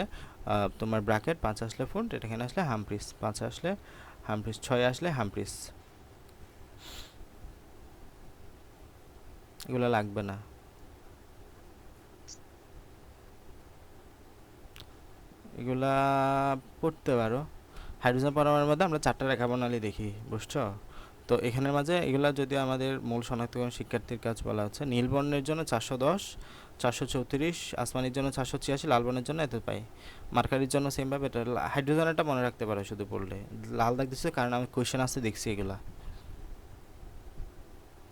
তোমার ব্রাকেট, 5 আসলে ফুন্ড, এটা এখানে আসলে হামফ্রিজ, 5 আসলে হামফ্রিজ, 6 আসলে হামফ্রিজ। এগুলো লাগবে না। এগুলা পড়তে পারো। হাইড্রোজেন পরমাণুর মধ্যে আমরা 4টা রেখা বর্ণালী দেখি, বুঝছো? তো এখানের মাঝে এগুলা যদি আমাদের মূল শনাক্তকরণ শিক্ষার্থীর কাজ বলা হচ্ছে, নীল বর্ণের জন্য 410, 434, আসমানির জন্য 486, লাল বর্ণের জন্য এত পাই। মার্কারির জন্য সেমভাবে, এটা হাইড্রোজেনটা মনে রাখতে পারো শুধু পড়লে। লাল দাগ দিচ্ছে কারণ আমি কোয়েশ্চেন আসতে দেখছি এগুলা।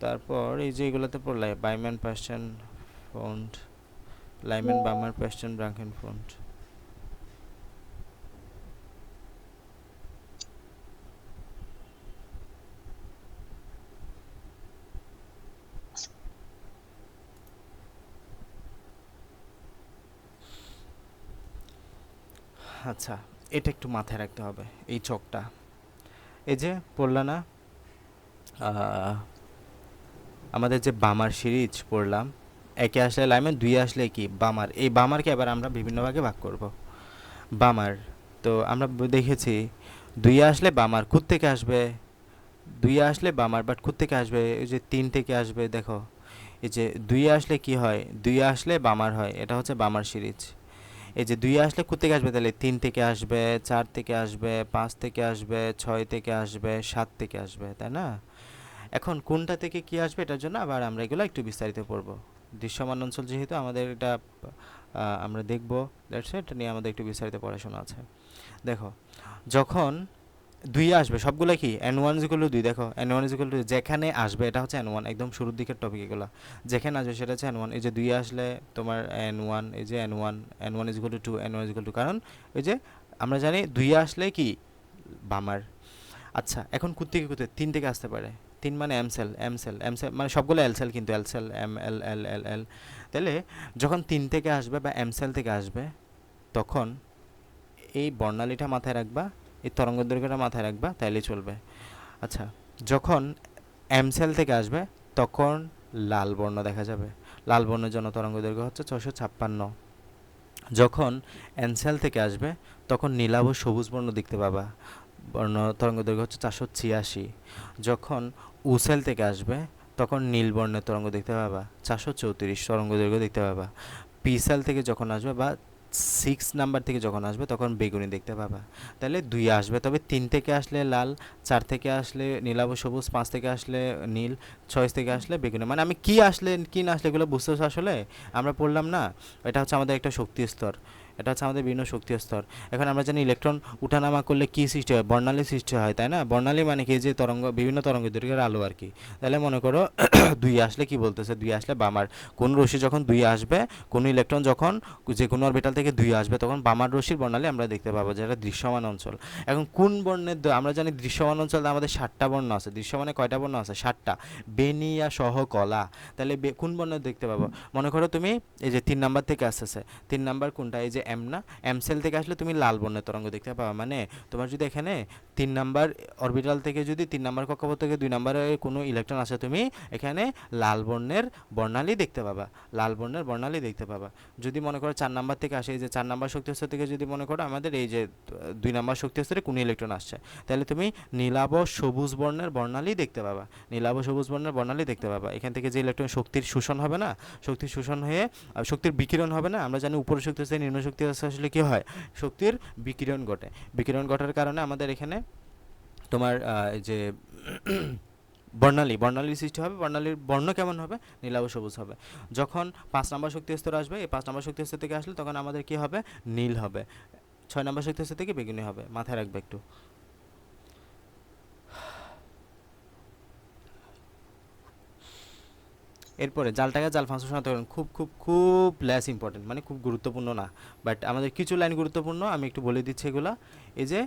তারপর এই যে এগুলাতে পড়লে বাইম্যান, প্যাস্টেন, ফন্ড, লাইম্যান, বামার, প্যাস্টেন, ব্রাঙ্কেন, ফন্ড। আচ্ছা, এটা একটু মাথায় রাখতে হবে, এই চকটা। এই যে পড়লা না আমাদের যে বামার সিরিজ পড়লাম, 1 আসলে লাইম্যান, 2 আসলে কি বামার, এই বামারকে এবার আমরা বিভিন্ন ভাগে ভাগ করব। বামার, তো আমরা দেখেছি 2 আসলে বামার কোত্থেকে আসবে? 2 আসলে বামার, বাট কোত্থেকে আসবে? এই যে 3 থেকে আসবে, দেখো এই যে 2 আসলে কি হয়? 2 আসলে বামার হয়, এটা হচ্ছে বামার সিরিজ। এই যে 2 আসলে কোত্থেকে আসবে? তাহলে 3 থেকে আসবে, 4 থেকে আসবে, 5 থেকে আসবে, 6 থেকে আসবে, 7 থেকে আসবে, তাই না? এখন কোনটা থেকে কি আসবে এটার জন্য আবার আমরা এগুলো একটু বিস্তারিত পড়ব। দৃশ্যমান অঞ্চল যেহেতু আমাদের এটা আমরা দেখব, দ্যাটস এটা নিয়ে আমাদের একটু বিস্তারিত পড়াশোনা আছে। দেখো, যখন 2 আসবে সবগুলো কি n1 = 2, দেখো n1 = 2 যেখানে আসবে, এটা হচ্ছে n1 একদম শুরুর দিকের টপিক এগুলো, যেখানে আসবে সেটা হচ্ছে n1। এই যে 2 আসলে তোমার n1, এই যে n1, n1 = 2, n1 = 2, কারণ ওই যে আমরা জানি 2 আসলে কি বামার। আচ্ছা, এখন কোত্থেকে 3 থেকে আসতে পারে। 3 মানে M cell, M cell, M cell মানে সবগুলো এল সেল, কিন্তু এল সেল এম এল এল এল এল। তাহলে যখন 3 থেকে আসবে বা এম সেল থেকে আসবে, তখন এই বর্ণালীটা মাথায় রাখবা, এই তরঙ্গ দৈর্ঘ্যটা মাথায় রাখবা, তাইলেই চলবে। আচ্ছা, যখন এম সেল থেকে আসবে তখন লাল বর্ণ দেখা যাবে। লাল বর্ণের জন্য তরঙ্গ দৈর্ঘ্য হচ্ছে 656। যখন এন সেল থেকে আসবে তখন নীলাভ ও সবুজ বর্ণ দেখতে পাবা, তরঙ্গ দৈর্ঘ্য হচ্ছে 486। যখন উ সেল থেকে আসবে তখন নীল বর্ণের তরঙ্গ দেখতে পাবা, 434 তরঙ্গ দৈর্ঘ্য দেখতে পাবা। পি সেল থেকে যখন আসবে বা 6 নাম্বার থেকে যখন আসবে তখন বেগুনি দেখতে পাবা। তাহলে 2 আসবে, তবে 3 থেকে আসলে লাল, 4 থেকে আসলে নীলাভ সবুজ, 5 থেকে আসলে নীল, 6 থেকে আসলে বেগুনি। মানে আমি কি আসলে কি না আসলে এগুলো বুঝতেছ আসলে? আমরা পড়লাম না, এটা হচ্ছে আমাদের একটা শক্তি স্তর, এটা হচ্ছে আমাদের বিভিন্ন শক্তি স্তর। এখন আমরা জানি ইলেকট্রন উঠানামা করলে কি সৃষ্টি হয়, বর্ণালী সৃষ্টি হয়, তাই না? বর্ণালী মানে কি, যে তরঙ্গ, বিভিন্ন তরঙ্গ দৈর্ঘ্যের আলো আর কি। তাহলে মনে করো 2 আসলে কি বলতেছে, 2 আসলে বামার। কোন রশ্মি যখন 2 আসবে, কোন ইলেকট্রন যখন যে কোনো অরবিটাল থেকে 2 আসবে, তখন বামার রশ্মির বর্ণালী আমরা দেখতে পাবো, যেটা দৃশ্যমান অঞ্চল। এখন কোন বর্ণের আমরা জানি দৃশ্যমান অঞ্চলে আমাদের 7টা বর্ণ আছে। দৃশ্যমানে কয়টা বর্ণ আছে? 7টা, বেনিয়া সহ কলা। তাহলে কোন বর্ণের দেখতে পাবো? মনে করো তুমি এই যে 3 নাম্বার থেকে আসতেছে, 3 নাম্বার কোনটা, এই যে এম না, এম সেল থেকে আসলে তুমি লাল বর্ণের তরঙ্গ দেখতে পাবা। মানে তোমার যদি এখানে 3 নাম্বার অরবিটাল থেকে, যদি 3 নাম্বার কক্ষপথ থেকে 2 নাম্বারে কোনো ইলেকট্রন আসে, তুমি এখানে লাল বর্ণের বর্ণালী দেখতে পাবা, লাল বর্ণের বর্ণালী দেখতে পাবা। যদি মনে করো 4 নাম্বার থেকে আসে, এই যে 4 নাম্বার শক্তি স্তর থেকে যদি মনে করো আমাদের এই যে 2 নাম্বার শক্তি স্তরে কোনো ইলেকট্রন আসছে, তাহলে তুমি নীলাভ সবুজ বর্ণের বর্ণালী দেখতে পাবা, নীলাভ সবুজ বর্ণের বর্ণালী দেখতে পাবা। এখান থেকে যে ইলেকট্রন শক্তির শোষণ হবে না, শক্তির শোষণ হয়ে শক্তির বিকিরণ হবে না। আমরা জানি উপর শক্তি আছে, নিম্ন শক্তি আছে, আসলে কি হয়, শক্তির বিকিরণ ঘটে। বিকিরণ ঘটার কারণে আমাদের এখানে তোমার এই যে বর্ণালীর সৃষ্টি হবে। বর্ণালীর বর্ণ কেমন হবে? নীলাভ সবুজ হবে। যখন 5 নম্বর শক্তি স্তর আসবে, এই 5 নম্বর শক্তি স্তর থেকে আসলে তখন আমাদের কি হবে? নীল হবে। 6 নম্বর শক্তি স্তর থেকে বেগুনি হবে, মাথায় রাখবে একটু। এরপরে জাল টাকা জাল ফাংশন শনাক্ত করুন। খুব খুব খুব লেস ইম্পর্টেন্ট, মানে খুব গুরুত্বপূর্ণ না, বাট আমাদের কিছু লাইন গুরুত্বপূর্ণ, আমি একটু বলে দিচ্ছি এগুলা। এই যে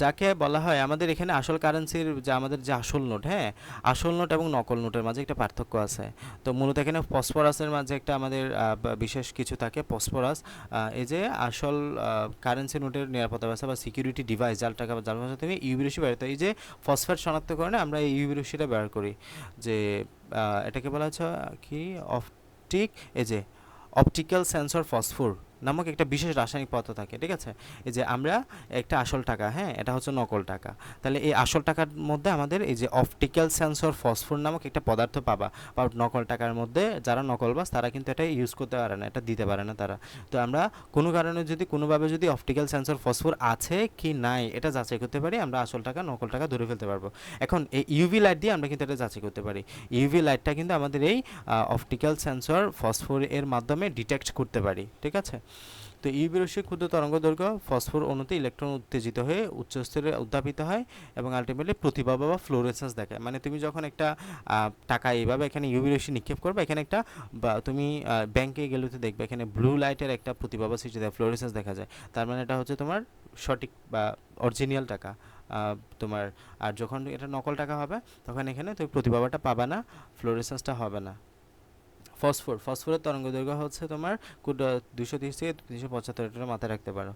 যাকে বলা হয় আমাদের এখানে আসল কারেন্সির, যে আমাদের যে আসল নোট, হ্যাঁ, আসল নোট এবং নকল নোটের মাঝে একটা পার্থক্য আছে। তো মূলত এখানে ফসফরাসের মাঝে একটা আমাদের বিশেষ কিছু থাকে, ফসফরাস। এই যে আসল কারেন্সি নোটের নিরাপত্তা ব্যবস্থা বা সিকিউরিটি ডিভাইস, জাল টাকা বা জাল ফাংশন থেকে ইউভি রশ্মি ব্যবহৃত। এই যে ফসফেট শনাক্তকরণে আমরা এই ইউভি রশ্মিটা ব্যবহার করি, যে এটাকে বলা হচ্ছে কি, অপটিক, এই যে অপটিক্যাল সেন্সর ফসফোর নামক একটা বিশেষ রাসায়নিক পদার্থ থাকে, ঠিক আছে? এই যে আমরা একটা আসল টাকা, হ্যাঁ, এটা হচ্ছে নকল টাকা, তাহলে এই আসল টাকার মধ্যে আমাদের এই যে অপটিক্যাল সেন্সর ফসফোর নামক একটা পদার্থ পাবা, বা নকল টাকার মধ্যে যারা নকলবাজ তারা কিন্তু এটা ইউজ করতে পারে না, এটা দিতে পারে না তারা। তো আমরা কোনো কারণে যদি কোনোভাবে যদি অপটিক্যাল সেন্সর ফসফোর আছে কি নাই এটা যাচাই করতে পারি, আমরা আসল টাকা নকল টাকা ধরে ফেলতে পারবো। এখন এই ইউভি লাইট দিয়ে আমরা কিন্তু এটা যাচাই করতে পারি। ইউভি লাইটটা কিন্তু আমাদের এই অপটিক্যাল সেন্সর ফসফোর এর মাধ্যমে ডিটেক্ট করতে পারি, ঠিক আছে? তো ইউভি রশ্মির ক্ষুদ্র তরঙ্গ দৈর্ঘ্য ফসফোর অণুতে ইলেকট্রন উত্তেজিত হয়ে উচ্চ স্তরে উদ্যাপিত হয় এবং আলটিমেটলি প্রতিভা বা ফ্লোরেসেন্স দেখায়। মানে তুমি যখন একটা টাকা এইভাবে এখানে ইউভি রশ্মি নিক্ষেপ করবে, এখানে একটা, বা তুমি ব্যাংকে গেলে তো দেখবে এখানে ব্লু লাইটের একটা প্রতিভা বা সৃষ্টি দেয়, ফ্লোরেসেন্স দেখা যায়। তার মানে এটা হচ্ছে তোমার সঠিক বা অরিজিনাল টাকা তোমার। আর যখন এটা নকল টাকা হবে তখন এখানে তুমি প্রতিভাবাটা পাবে না, ফ্লোরেসেন্সটা হবে না। ফসফরের তরঙ্গ দৈর্ঘ্য হচ্ছে তোমার 230 থেকে 375, এটা মাথায় রাখতে পারো।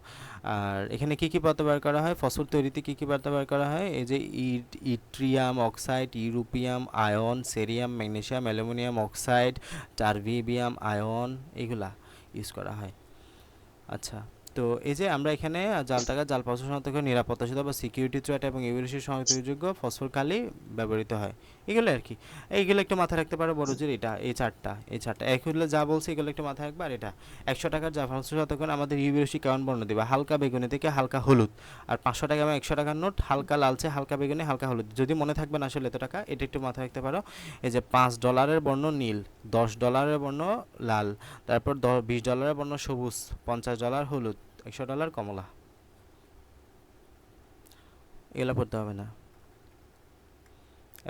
আর এখানে কি কি পদার্থ ব্যবহার করা হয়, ফসফর তৈরিতে কি কি পদার্থ ব্যবহার করা হয়? এই যে yttrium oxide, europium ion, cerium, magnesium, aluminium oxide, terbium ion, এগুলা ইউজ করা হয়। আচ্ছা, তো এই যে আমরা এখানে জাল টাকা, জাল ফসফর শনাক্ত করে নিরাপত্তা সূত্র বা সিকিউরিটি থ্রেট এবং ইউরেশিয়ার শনাক্তযোগ্য ফসফর কালি ব্যবহৃত হয়, এগুলো আর কি। এইগুলো একটু মাথায় রাখতে পারো বড়জোর, এটা এই চারটা এগুলো যা বলছে এগুলো একটু মাথায় রাখবা। আর এটা 100 টাকার জাল ফসফর শতকরা আমাদের ইউরেশি কেমন বর্ণ দিবা, হালকা বেগুনি থেকে হালকা হলুদ। আর 500 টাকা এবং 100 টাকার নোট হালকা লালচে, হালকা বেগুনি, হালকা হলুদ। যদি মনে থাকবে না আসলে এত টাকা, এটা একটু মাথায় রাখতে পারো। এই যে $5 বর্ণ নীল, $10 বর্ণ লাল, তারপর $20 বর্ণ সবুজ, $50 হলুদ, $100 কমলা। এগুলো পড়তে হবে না।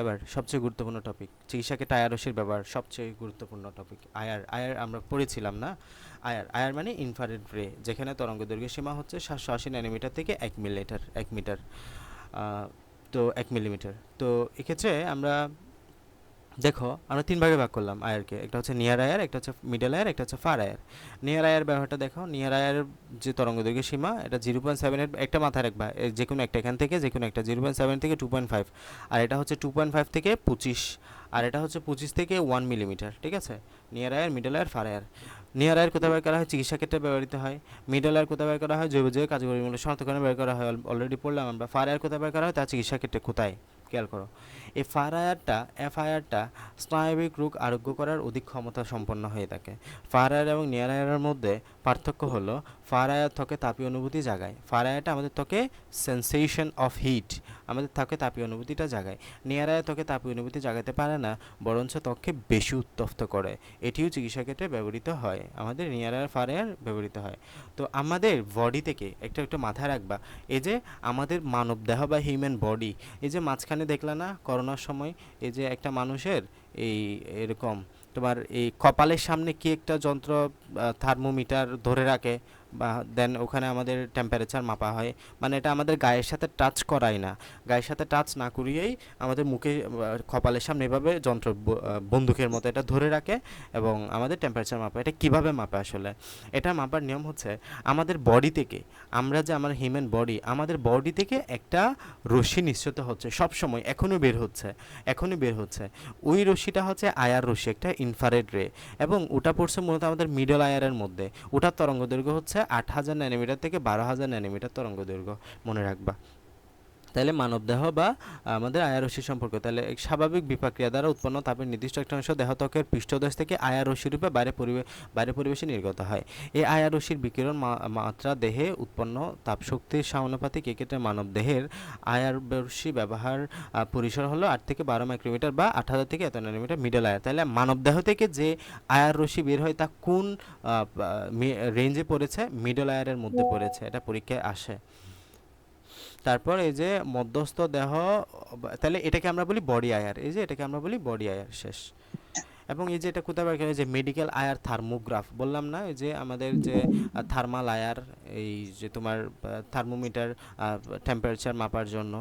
এবার সবচেয়ে গুরুত্বপূর্ণ টপিক, চিকিৎসাকে টায়ার রশ্মির ব্যবহার, সবচেয়ে গুরুত্বপূর্ণ টপিক। আয়ার আমরা পড়েছিলাম না? আয়ার মানে ইনফ্রারেড রে, যেখানে তরঙ্গ দৈর্ঘ্য সীমা হচ্ছে 780 ন্যানোমিটার থেকে 1 মিটার। তো 1 মিলিমিটার। তো এক্ষেত্রে আমরা দেখো আমরা 3 ভাগে ভাগ করলাম আয়ারকে, একটা হচ্ছে নিয়ার আয়ার, একটা হচ্ছে মিডল আয়ার, একটা হচ্ছে ফার আয়ার। নিয়ার আয়ার ব্যবহারটা দেখো, নিয়ার আয়ারের যে তরঙ্গ দৈর্ঘ্য সীমা এটা 0.7 একটা মাথায় রাখবা, যে কোনো একটা এখান থেকে, যে কোনো একটা 0.7 থেকে 2.5, আর এটা হচ্ছে 2.5 থেকে 25, আর এটা হচ্ছে 25 থেকে 1 মিলিমিটার। ঠিক আছে, নিয়ার আয়ার, মিডল আয়ার, ফার আয়ার। নিয়ার আয়ার কোথায় বের করা হয়? চিকিৎসা ক্ষেত্রে ব্যবহৃত হয়। মিডল আয়ার কোথায় বের করা হয়? জৈব কার্যকরী মূল্য শনাক্তকরণে বের করা হয়, অলরেডি পড়লাম আমরা। ফার আয়ার কোথায় বের করা হয়? তার চিকিৎসা ক্ষেত্রে। কোথায়? খেয়াল করো, এই এফআইআরটা স্নায়বিক রোগ আরোগ্য করার অধিক ক্ষমতা সম্পন্ন হয়ে থাকে। ফার আয়ার এবং নিয়ার আয়ারের মধ্যে পার্থক্য হলো, ফার আয়ার ত্বকে তাপীয় অনুভূতি জাগায়। ফার আয়ারটা আমাদের ত্বকে সেন্সেশন অফ হিট, আমাদের ত্বকে তাপীয় অনুভূতিটা জাগায়। নিয়ার আয়ার ত্বকে তাপীয় অনুভূতি জাগাতে পারে না, বরঞ্চ ত্বককে বেশি উত্তপ্ত করে। এটিও চিকিৎসা ক্ষেত্রে ব্যবহৃত হয়। আমাদের নিয়ার আয়ার, ফার আয়ার ব্যবহৃত হয়। তো আমাদের বডি থেকে একটু মাথায় রাখবা, এই যে আমাদের মানব দেহ বা হিউম্যান বডি, এই যে মাঝখানে দেখলা না করোনার সময়, এই যে একটা মানুষের এই এরকম তোমার এই কপালের সামনে কি একটা যন্ত্র, থার্মোমিটার ধরে রাখে, বা দেন ওখানে আমাদের টেম্পারেচার মাপা হয়। মানে এটা আমাদের গায়ের সাথে টাচ করায় না, গায়ের সাথে টাচ না করিয়েই আমাদের মুখে কপালের সামনে এভাবে যন্ত্র বন্দুকের মতো এটা ধরে রাখে এবং আমাদের টেম্পারেচার মাপে। এটা কিভাবে মাপে আসলে? এটা মাপার নিয়ম হচ্ছে, আমাদের বডি থেকে, আমরা যে আমার হিউম্যান বডি, আমাদের বডি থেকে একটা রশ্মি নিঃসৃত হচ্ছে সব সময়, এখনই বের হচ্ছে। ওই রশ্মিটা হচ্ছে আয়ার রশ্মি, একটা ইনফ্রারেড রে, এবং ওটা পড়ছে মূলত আমাদের মিডল আয়ারের মধ্যে। ওটার তরঙ্গ দৈর্ঘ্য হচ্ছে 8000 ন্যানোমিটার থেকে 12000 ন্যানোমিটার তরঙ্গ দৈর্ঘ্য, মনে রাখবা। তাহলে মানবদেহ বা আমাদের আয়ার রশ্মি সম্পর্ক, তাহলে স্বাভাবিক বিপাক্রিয়া দ্বারা উৎপন্ন তাপের নির্দিষ্ট একটা অংশ দেহত্বকের পৃষ্ঠদেশ থেকে আয়ার রশ্মি রূপে বাইরে পরিবেশে নির্গত হয়। এই আয়ার রশ্মির বিকিরণ মাত্রা দেহে উৎপন্ন তাপশক্তির সমানুপাতিক। এক্ষেত্রে মানবদেহের আয়ার রশ্মি ব্যবহার পরিসর হলো 8 থেকে 12 মাইক্রোমিটার বা 8000 থেকে এত ন্যানোমিটার মিডল আয়ার। তাহলে মানবদেহ থেকে যে আয়ার রশ্মি বের হয় তা কোন রেঞ্জে পড়েছে? মিডল আয়ারের মধ্যে পড়েছে, এটা পরীক্ষায় আসে। তারপর এই যে মধ্যস্থ দেহ, তাহলে এটাকে আমরা বলি বডি আয়ার, এই যে এটাকে আমরা বলি বডি আয়ার, শেষ। এবং এই যে এটা কোথায় বের করা হয়? যে মেডিকেল আয়ার থার্মোগ্রাফ বললাম না, এই যে আমাদের যে থার্মাল আয়ার, এই যে তোমার থার্মোমিটার টেম্পারেচার মাপার জন্য।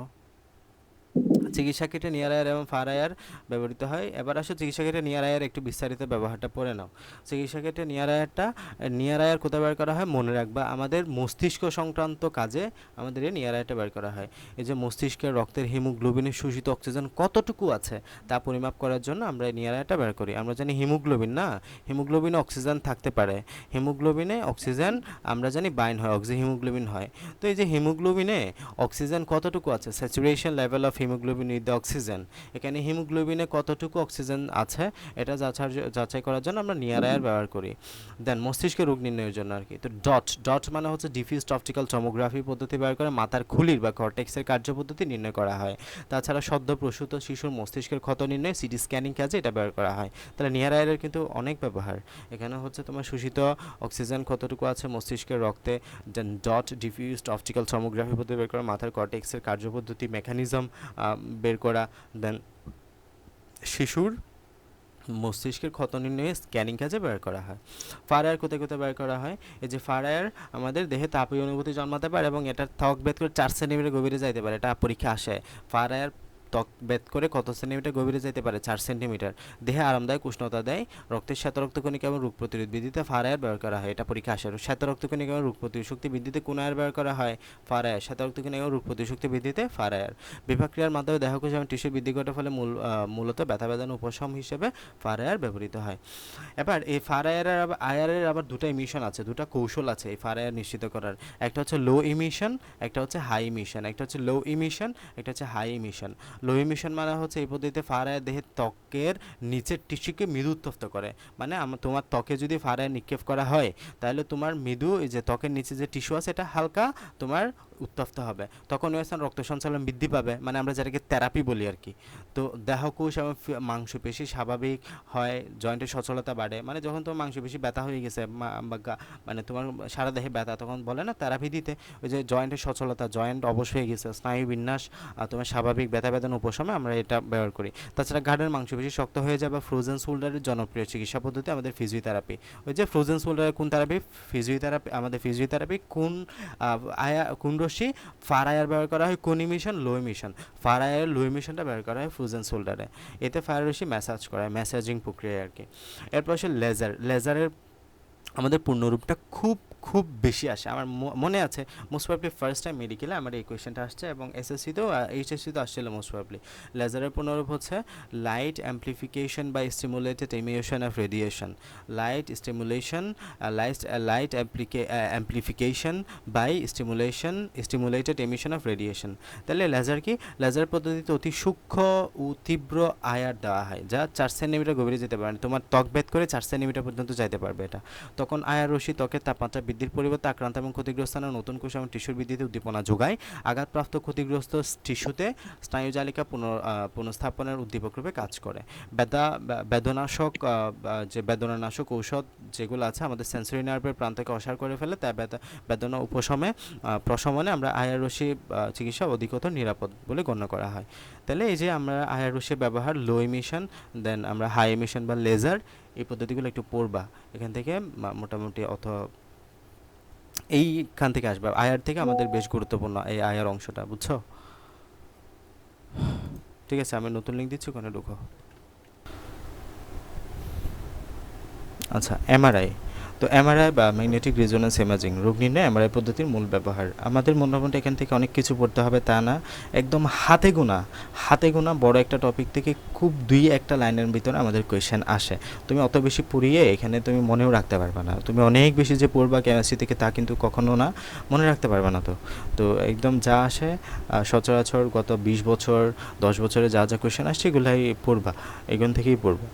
চিকিৎসা ক্ষেত্রে নিয়ার আয়ার এবং ফার আয়ার ব্যবহৃত হয়। এবার আসো চিকিৎসা ক্ষেত্রে নিয়ার আয়ার একটু বিস্তারিত ব্যবহারটা পড়ে নাও। চিকিৎসা ক্ষেত্রে নিয়ার আয়ার কোথায় বের করা হয়? মনে রাখবা, আমাদের মস্তিষ্ক সংক্রান্ত কাজে আমাদের এই নিয়ার আয়ারটা বের করা হয়। এই যে মস্তিষ্কের রক্তের হিমোগ্লোবিনের শোষিত অক্সিজেন কতটুকু আছে তা পরিমাপ করার জন্য আমরা এই নিয়ার আয়ারটা বের করি। আমরা জানি হিমোগ্লোবিন, না হিমোগ্লোবিনে অক্সিজেন থাকতে পারে, হিমোগ্লোবিনে অক্সিজেন আমরা জানি বাইন্ড হয়, হিমোগ্লোবিন হয়। তো এই যে হিমোগ্লোবিনে অক্সিজেন কতটুকু আছে, saturation level of haemoglobin with the oxygen, এখানে হিমোগ্লোবিনে কতটুকু অক্সিজেন আছে এটা যাচাই করার জন্য আমরা নিয়ার আয়ার ব্যবহার করি। দেন মস্তিষ্কের রোগ নির্ণয়ের জন্য আর কি। তো ডট মানে হচ্ছে ডিফিউজড অপটিক্যাল টমোগ্রাফি পদ্ধতি ব্যবহার করে মাথার খুলির বা কর্টেক্সের কার্যপদ্ধতি নির্ণয় করা হয়। তাছাড়া সদ্য প্রসূত শিশুর মস্তিষ্কের ক্ষত নির্ণয় সিটি স্ক্যানিং কাজে এটা ব্যবহার করা হয়। তাহলে নিয়ার আয়ারের কিন্তু অনেক ব্যবহার। এখানে হচ্ছে তোমার শোষিত অক্সিজেন কতটুকু আছে মস্তিষ্কের রক্তে, দেন ডিফিউজড অপটিক্যাল টমোগ্রাফি পদ্ধতি বের করা, মাথার কর্টেক্সের কার্যপদ্ধতি মেকানিজম বের করা, দেন শিশুর মস্তিষ্কের ক্ষত নির্ণয়ে স্ক্যানিং কাজে ব্যবহার করা হয়। ফার আয়ার কোথায় ব্যবহার করা হয়? এই যে ফার আয়ার আমাদের দেহে তাপীয় অনুভূতি জন্মাতে পারে এবং এটা ত্বক ভেদ করে 4 সেন্টিমিটার গভীরে যাইতে পারে, এটা পরীক্ষা আসে। ফার আয়ার ত্বক ভেদ করে কত সেন্টিমিটার গভীরে যেতে পারে? 4 সেন্টিমিটার। দেহে আরামদায়ক উষ্ণতা দেয়। রক্তের শ্বেত রক্তকণিকা এবং রোগ প্রতিরোধ বৃদ্ধিতে ফার আয়ার ব্যবহার করা হয়। এটা পরীক্ষা আসে। শ্বেত রক্তকণিকা এবং রোগ প্রতিরোধ শক্তি বৃদ্ধিতে কোন আয়ার ব্যবহার করা হয়? ফার আয়ার। শ্বেত রক্তকণিকা এবং রোগ প্রতিরোধ শক্তি বৃদ্ধিতে ফার আয়ার। বিপাক ক্রিয়ার মাধ্যমে দেহকোষ এবং টিস্যু বৃদ্ধি ঘটার ফলে মূলত ব্যথা বেদনা উপশম হিসেবে ফার আয়ার ব্যবহৃত হয়। এবার এই ফার আয়ারের আবার দুটো ইমিশন আছে, দুটো কৌশল আছে এই ফার আয়ার নিশ্চিত করার। একটা হচ্ছে লো ইমিশন, একটা হচ্ছে হাই ইমিশন। একটা হচ্ছে লো ইমিশন, একটা হচ্ছে হাই ইমিশন। লো ইমিশন মানে হচ্ছে এই পদ্ধতিতে ফার আয়ার দেহের ত্বকের নিচের টিস্যুকে মৃদু উত্তপ্ত করে। মানে তোমার ত্বকে যদি ফার আয়ার নিক্ষেপ করা হয় তাহলে তোমার মৃদু এই যে ত্বকের নিচে যে টিস্যু আছে এটা হালকা তোমার উত্তপ্ত হবে, তখন ওই স্থান রক্ত সঞ্চালন বৃদ্ধি পাবে, মানে আমরা যেটাকে থেরাপি বলি আর কি। তো দেহকোষ এবং মাংসপেশি স্বাভাবিক হয়, জয়েন্টের সচলতা বাড়ে। মানে যখন তোমার মাংসপেশি ব্যথা হয়ে গেছে মানে তোমার সারা দেহে ব্যথা, তখন বলে না থেরাপি দিতে, ওই যে জয়েন্টের সচলতা, জয়েন্ট অবশ হয়ে গেছে, স্নায়ু বিন্যাস তোমার স্বাভাবিক ব্যথা বেদনা উপশমে আমরা এটা ব্যবহার করি। তাছাড়া ঘাড়ের মাংসপেশি শক্ত হয়ে যায় বা ফ্রোজেন শোল্ডারের জনপ্রিয় চিকিৎসা পদ্ধতি আমাদের ফিজিওথেরাপি। ওই যে ফ্রোজেন শোল্ডারের কোন থেরাপি? ফিজিওথেরাপি। আমাদের ফিজিওথেরাপি কোন রশ্মি? ফার আয়ার ব্যবহার করা হয়। কোন ইমিশন? লো ইমিশন। ফার আয়ার লো ইমিশনটা ব্যবহার করা হয় ফ্রোজেন শোল্ডারে। এতে ফার রশ্মি ম্যাসাজ করা হয়, ম্যাসাজিং প্রক্রিয়া আর কি। এরপর আসে লেজার। লেজারের আমাদের পূর্ণরূপটা খুব খুব বেশি আসে। আমার মনে আছে মোস্ট প্রবাবলি ফার্স্ট টাইম মেডিকেলে আমার এই কোয়েশ্চেনটা আসছে, এবং এসএসসিতেও এইচএসসিতেও আসছিল মোস্ট প্রবাবলি। লেজারের পূর্ণরূপ হচ্ছে light amplification by stimulated emission of radiation. Light stimulation, light amplification by stimulated emission of radiation. তাহলে লেজার কি? লেজার পদ্ধতিতে অতি সূক্ষ্ম ও তীব্র আয়ার দেওয়া হয়, যা 4 সেন্টিমিটার গভীরে যেতে পারে। তোমার ত্বক ভেদ করে 4 সেন্টিমিটার পর্যন্ত যাইতে পারবে এটা। তখন আয়ার রশ্মি ত্বকের তাপমাত্রা বৃদ্ধির পরিবর্তে আক্রান্ত এবং ক্ষতিগ্রস্ত স্থানে নতুন কোষ এবং টিস্যুর বৃদ্ধিতে উদ্দীপনা যোগায়। আঘাতপ্রাপ্ত ক্ষতিগ্রস্ত টিস্যুতে স্নায়ুজালিকা পুনঃস্থাপনের উদ্দীপক রূপে কাজ করে। বেদনাশক যে বেদনানাশক ঔষধ যেগুলো আছে আমাদের সেন্সরি নার্ভের প্রান্তকে অসাড় করে ফেলে, তাই বেদনা প্রশমনে আমরা আয়ার রশ্মি চিকিৎসা অধিকতর নিরাপদ বলে গণ্য করা হয়। তাহলে এই যে আমরা আয়ার রশ্মির ব্যবহার, লো ইমিশন, দেন আমরা হাই ইমিশন বা লেজার, এই পদ্ধতিগুলো একটু পড়বা এখান থেকে মোটামুটি, এইখান থেকে আসবে। আয়ার থেকে আমাদের বেশ গুরুত্বপূর্ণ এই আয়ার অংশটা, বুঝছো? ঠিক আছে, আমি নতুন লিঙ্ক দিচ্ছি, ওখানে ঢুকো। আচ্ছা, এমআরআই। তো এমআরআই বা ম্যাগনেটিক রেজোনেন্স ইমেজিং রোগ নির্ণয় এমআরআই পদ্ধতির মূল ব্যবহার। আমাদের মোটামুটি এখান থেকে অনেক কিছু পড়তে হবে তা না, একদম হাতে গোনা বড় একটা টপিক থেকে খুব 2-1 লাইনের ভিতরে আমাদের কোয়েশ্চেন আসে। তুমি অত বেশি পড়িয়ে এখানে তুমি মনেও রাখতে পারবে না। তুমি অনেক বেশি যে পড়বা কেমিস্ট্রি থেকে তা কিন্তু কখনো না, মনে রাখতে পারবে না। তো একদম যা আসে সচরাচর গত 20 বছর 10 বছরে যা যা কোয়েশ্চেন আসছে এগুলাই পড়বা, এগুলো থেকেই পড়বা।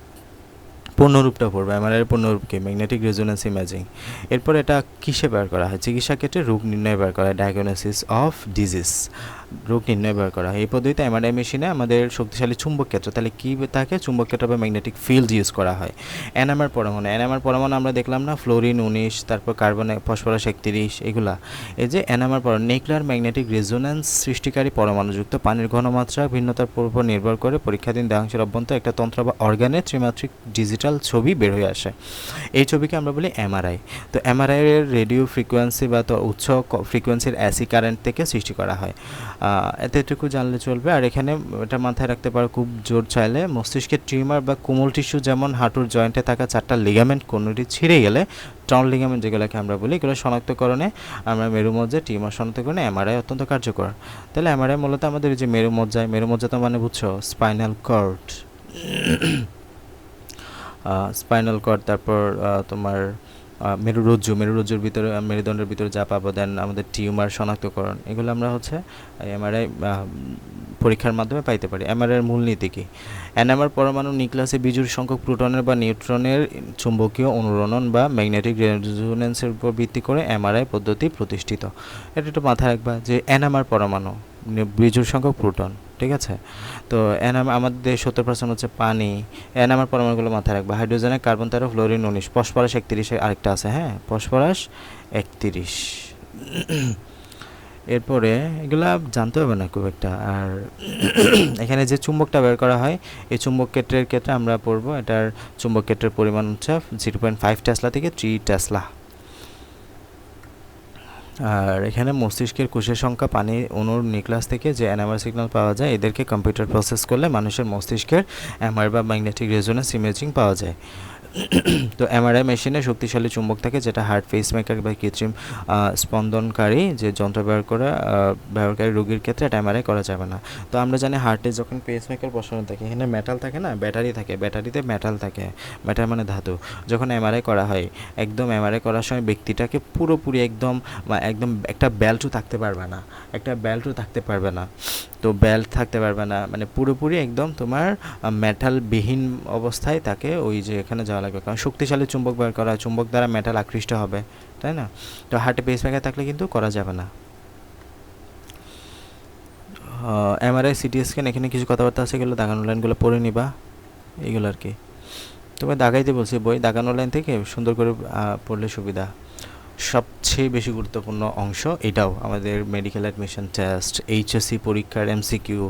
পূর্ণরূপটা পড়বে এমআরআইয়ের পূর্ণরূপকে, ম্যাগনেটিক রেজোনেন্স ইমেজিং। এরপর এটা কিসে ব্যবহার করা হয়? চিকিৎসা ক্ষেত্রে রোগ নির্ণয় ব্যবহার করা হয়, ডায়াগনোসিস অফ ডিজিজ, রোগ নির্ণয় ব্যবহার করা হয়। এই পদ্ধতিতে এমআরআই মেশিনে আমাদের শক্তিশালী চুম্বক ক্ষেত্র, তাহলে কী থাকে? চুম্বক ক্ষেত্র বা ম্যাগনেটিক ফিল্ড ইউজ করা হয়। এনএমআর পরমাণু আমরা দেখলাম না, ফ্লোরিন 19, তারপর কার্বন ফসফরাস 31, এগুলা। এই যে এনএমআর পরমাণু নিউক্লিয়ার ম্যাগনেটিক রেজোনেন্স সৃষ্টিকারী পরমাণুযুক্ত পানির ঘনমাত্রা ভিন্নতার উপর নির্ভর করে পরীক্ষাধীন দেহাংশের অভ্যন্তরে একটা তন্ত্র বা অর্গানের ত্রিমাত্রিক ডিজিটাল ছবি বের হয়ে আসে। এই ছবিকে আমরা বলি এমআরআই। তো এমআরআইয়ের রেডিও ফ্রিকোয়েন্সি বা উচ্চ ফ্রিকোয়েন্সির অ্যাসি কারেন্ট থেকে সৃষ্টি করা হয়। এতটুকু জানলে চলবে। আর এখানে এটা মাথায় রাখতে পারো খুব জোর চাইলে, মস্তিষ্কের টিউমার বা কোমল টিস্যু যেমন হাঁটুর জয়েন্টে থাকা 4টা লিগামেন্ট কোনোটি ছিঁড়ে গেলে, টর্ন লিগামেন্ট যেগুলোকে আমরা বলি, এগুলো শনাক্তকরণে আমরা মেরুমজ্জার টিউমার শনাক্তকরণে এমআরআই অত্যন্ত কার্যকর। তাহলে এমআরআই মূলত আমাদের যে মেরুমজ্জা তো মানে বুঝছো স্পাইনাল কর্ড, তারপর তোমার মেরুরজ্জুর ভিতরে, মেরুদণ্ডের ভিতরে যা পাবো, দেন আমাদের টিউমার শনাক্তকরণ, এগুলো আমরা হচ্ছে এমআরআই পরীক্ষার মাধ্যমে পাইতে পারি। এমআরআইয়ের মূলনীতি কী? এনএমআর পরমাণু নিউক্লিয়াসে বিজুর সংখ্যক প্রোটনের বা নিউট্রনের চুম্বকীয় অনুরণন বা ম্যাগনেটিক রেজোনেন্সের উপর ভিত্তি করে এমআরআই পদ্ধতি প্রতিষ্ঠিত। এটা একটু মাথায় রাখবা যে এনএমআর পরমাণু, বিজুর সংখ্যক প্রোটন, ঠিক আছে? তো আমাদের 70% হচ্ছে পানি। এনএমআর পরমাণুগুলো মাথায় রাখবা, হাইড্রোজেনে কার্বন 13, ফ্লোরিন 19, ফসফরাস 31, আরেকটা আছে, হ্যাঁ, ফসফরাস 31। এরপরে এগুলা জানতে হবে না খুব একটা। আর এখানে যে চুম্বকটা বের করা হয়, এই চুম্বক ক্ষেত্রে আমরা পড়বো, এটার চুম্বক ক্ষেত্রের পরিমাণ হচ্ছে 0.5 টেসলা থেকে 3 টেসলা। আর এখানে মস্তিষ্কের কোষের সংখ্যা পানি অণুর নিউক্লিয়াস থেকে যে এনএমআর সিগন্যাল পাওয়া যায় এদেরকে কম্পিউটার প্রসেস করলে মানুষের মস্তিষ্কের এমআর বা ম্যাগনেটিক রেজোনেন্স ইমেজিং পাওয়া যায়। তো এমআরআই মেশিনে শক্তিশালী চুম্বক থাকে যেটা হার্ট পেসমেকার বা কৃত্রিম স্পন্দনকারী যে যন্ত্র ব্যবহারকারী রোগীর ক্ষেত্রে এটা এমআরআই করা যাবে না। তো আমরা জানি হার্টে যখন পেসমেকার বসানো থাকে এখানে মেটাল থাকে না, ব্যাটারি থাকে, ব্যাটারিতে মেটাল থাকে, মেটাল মানে ধাতু। যখন এমআরআই করা হয় একদম এমআরআই করার সময় ব্যক্তিটাকে পুরোপুরি একদম একটা বেল্টও থাকতে পারবে না, তো বেল্ট থাকতে পারবে না মানে পুরোপুরি একদম তোমার মেটালবিহীন অবস্থায় তাকে ওই যে এখানে যাওয়া লাগবে, কারণ শক্তিশালী চুম্বক বের করা, চুম্বক দ্বারা মেটাল আকৃষ্ট হবে, তাই না? তো হার্টে পেসমেকার থাকলে কিন্তু করা যাবে না। এমআরআই সিটি স্ক্যান এখানে কিছু কথাবার্তা আছে, এগুলো দাগানো লাইনগুলো পড়ে নিবা, এইগুলো আর কি। তোমায় দাগাইতে বলছি বই, দাগানো লাইন থেকে সুন্দর করে পড়লে সুবিধা। সবচেয়ে বেশি গুরুত্বপূর্ণ অংশ এটাও আমাদের মেডিকেল অ্যাডমিশন টেস্ট, এইচএসসি পরীক্ষার এমসিকিউ,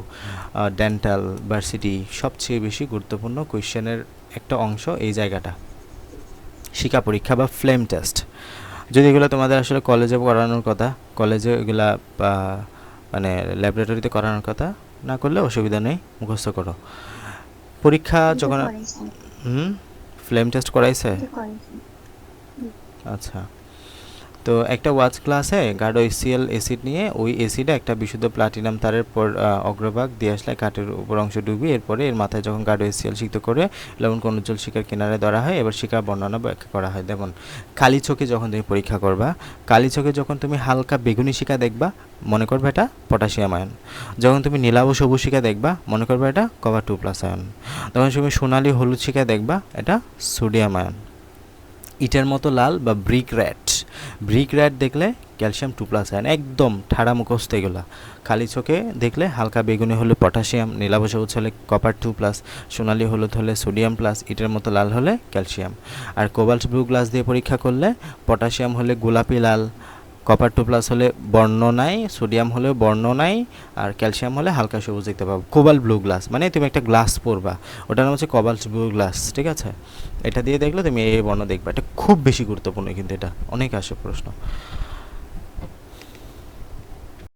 ডেন্টাল, ভার্সিটি সবচেয়ে বেশি গুরুত্বপূর্ণ কোয়েশ্চেনের একটা অংশ এই জায়গাটা, শিক্ষা পরীক্ষা বা ফ্লেম টেস্ট। যদি এগুলো তোমাদের আসলে কলেজে করানোর কথা, কলেজে এগুলা মানে ল্যাবরেটরিতে করানোর কথা, না করলে অসুবিধা নেই, মুখস্থ করো। পরীক্ষা যখন ফ্লেম টেস্ট করাইছে, আচ্ছা। তো একটা ওয়াচ ক্লাসে গাঢ় HCl অ্যাসিড নিয়ে ওই অ্যাসিডে একটা বিশুদ্ধ প্লাটিনাম তারের পর অগ্রভাগ দিয়ে আসলে কাঠের উপর অংশ ডুবি, এরপরে এর মাথায় যখন গাঢ় HCl সিক্ত করে লবণ কোন উজ্জ্বল শিকার কিনারে ধরা হয়, এবার শিকার বর্ণনা ব্যাখ্যা করা হয়। যেমন কালি চোখে যখন তুমি পরীক্ষা করবা, কালি চোখে যখন তুমি হালকা বেগুনি শিকা দেখবা মনে করবে এটা পটাশিয়াম আয়ন, যখন তুমি নীলাভ সবুজ শিকা দেখবা মনে করবে এটা কপার 2+ আয়ন, যখন তুমি সোনালি হলুদ শিকা দেখবা এটা সোডিয়াম আয়ন। ইটের মতো লাল বা ব্রিক রেড দেখলে ক্যালসিয়াম 2+ আয়ন, একদম ঠাড়া মুখস্থ এগুলা। খালি চোখে দেখলে হালকা বেগুনি হলে পটাশিয়াম, নীলাভ সবুজ হলে কপার 2+, সোনালি হলুদ হলে সোডিয়াম প্লাস, ইটের মতো লাল হলে ক্যালসিয়াম। আর কোবাল্ট ব্লু গ্লাস দিয়ে পরীক্ষা করলে পটাশিয়াম হলে গোলাপি লাল, কপার 2+ হলে বর্ণ নাই, সোডিয়াম হলে বর্ণ নাই, আর ক্যালসিয়াম হলে হালকা সবুজ দেখতে পাবো। কোবাল্ট ব্লু গ্লাস মানে তুমি একটা গ্লাস পরবা, ওটার নাম হচ্ছে কোবাল্ট ব্লু গ্লাস, ঠিক আছে? এটা দিয়ে দেখলে তুমি এই বর্ণ দেখবা, এটা খুব বেশি গুরুত্বপূর্ণ কিন্তু এটা অনেক আসে প্রশ্ন।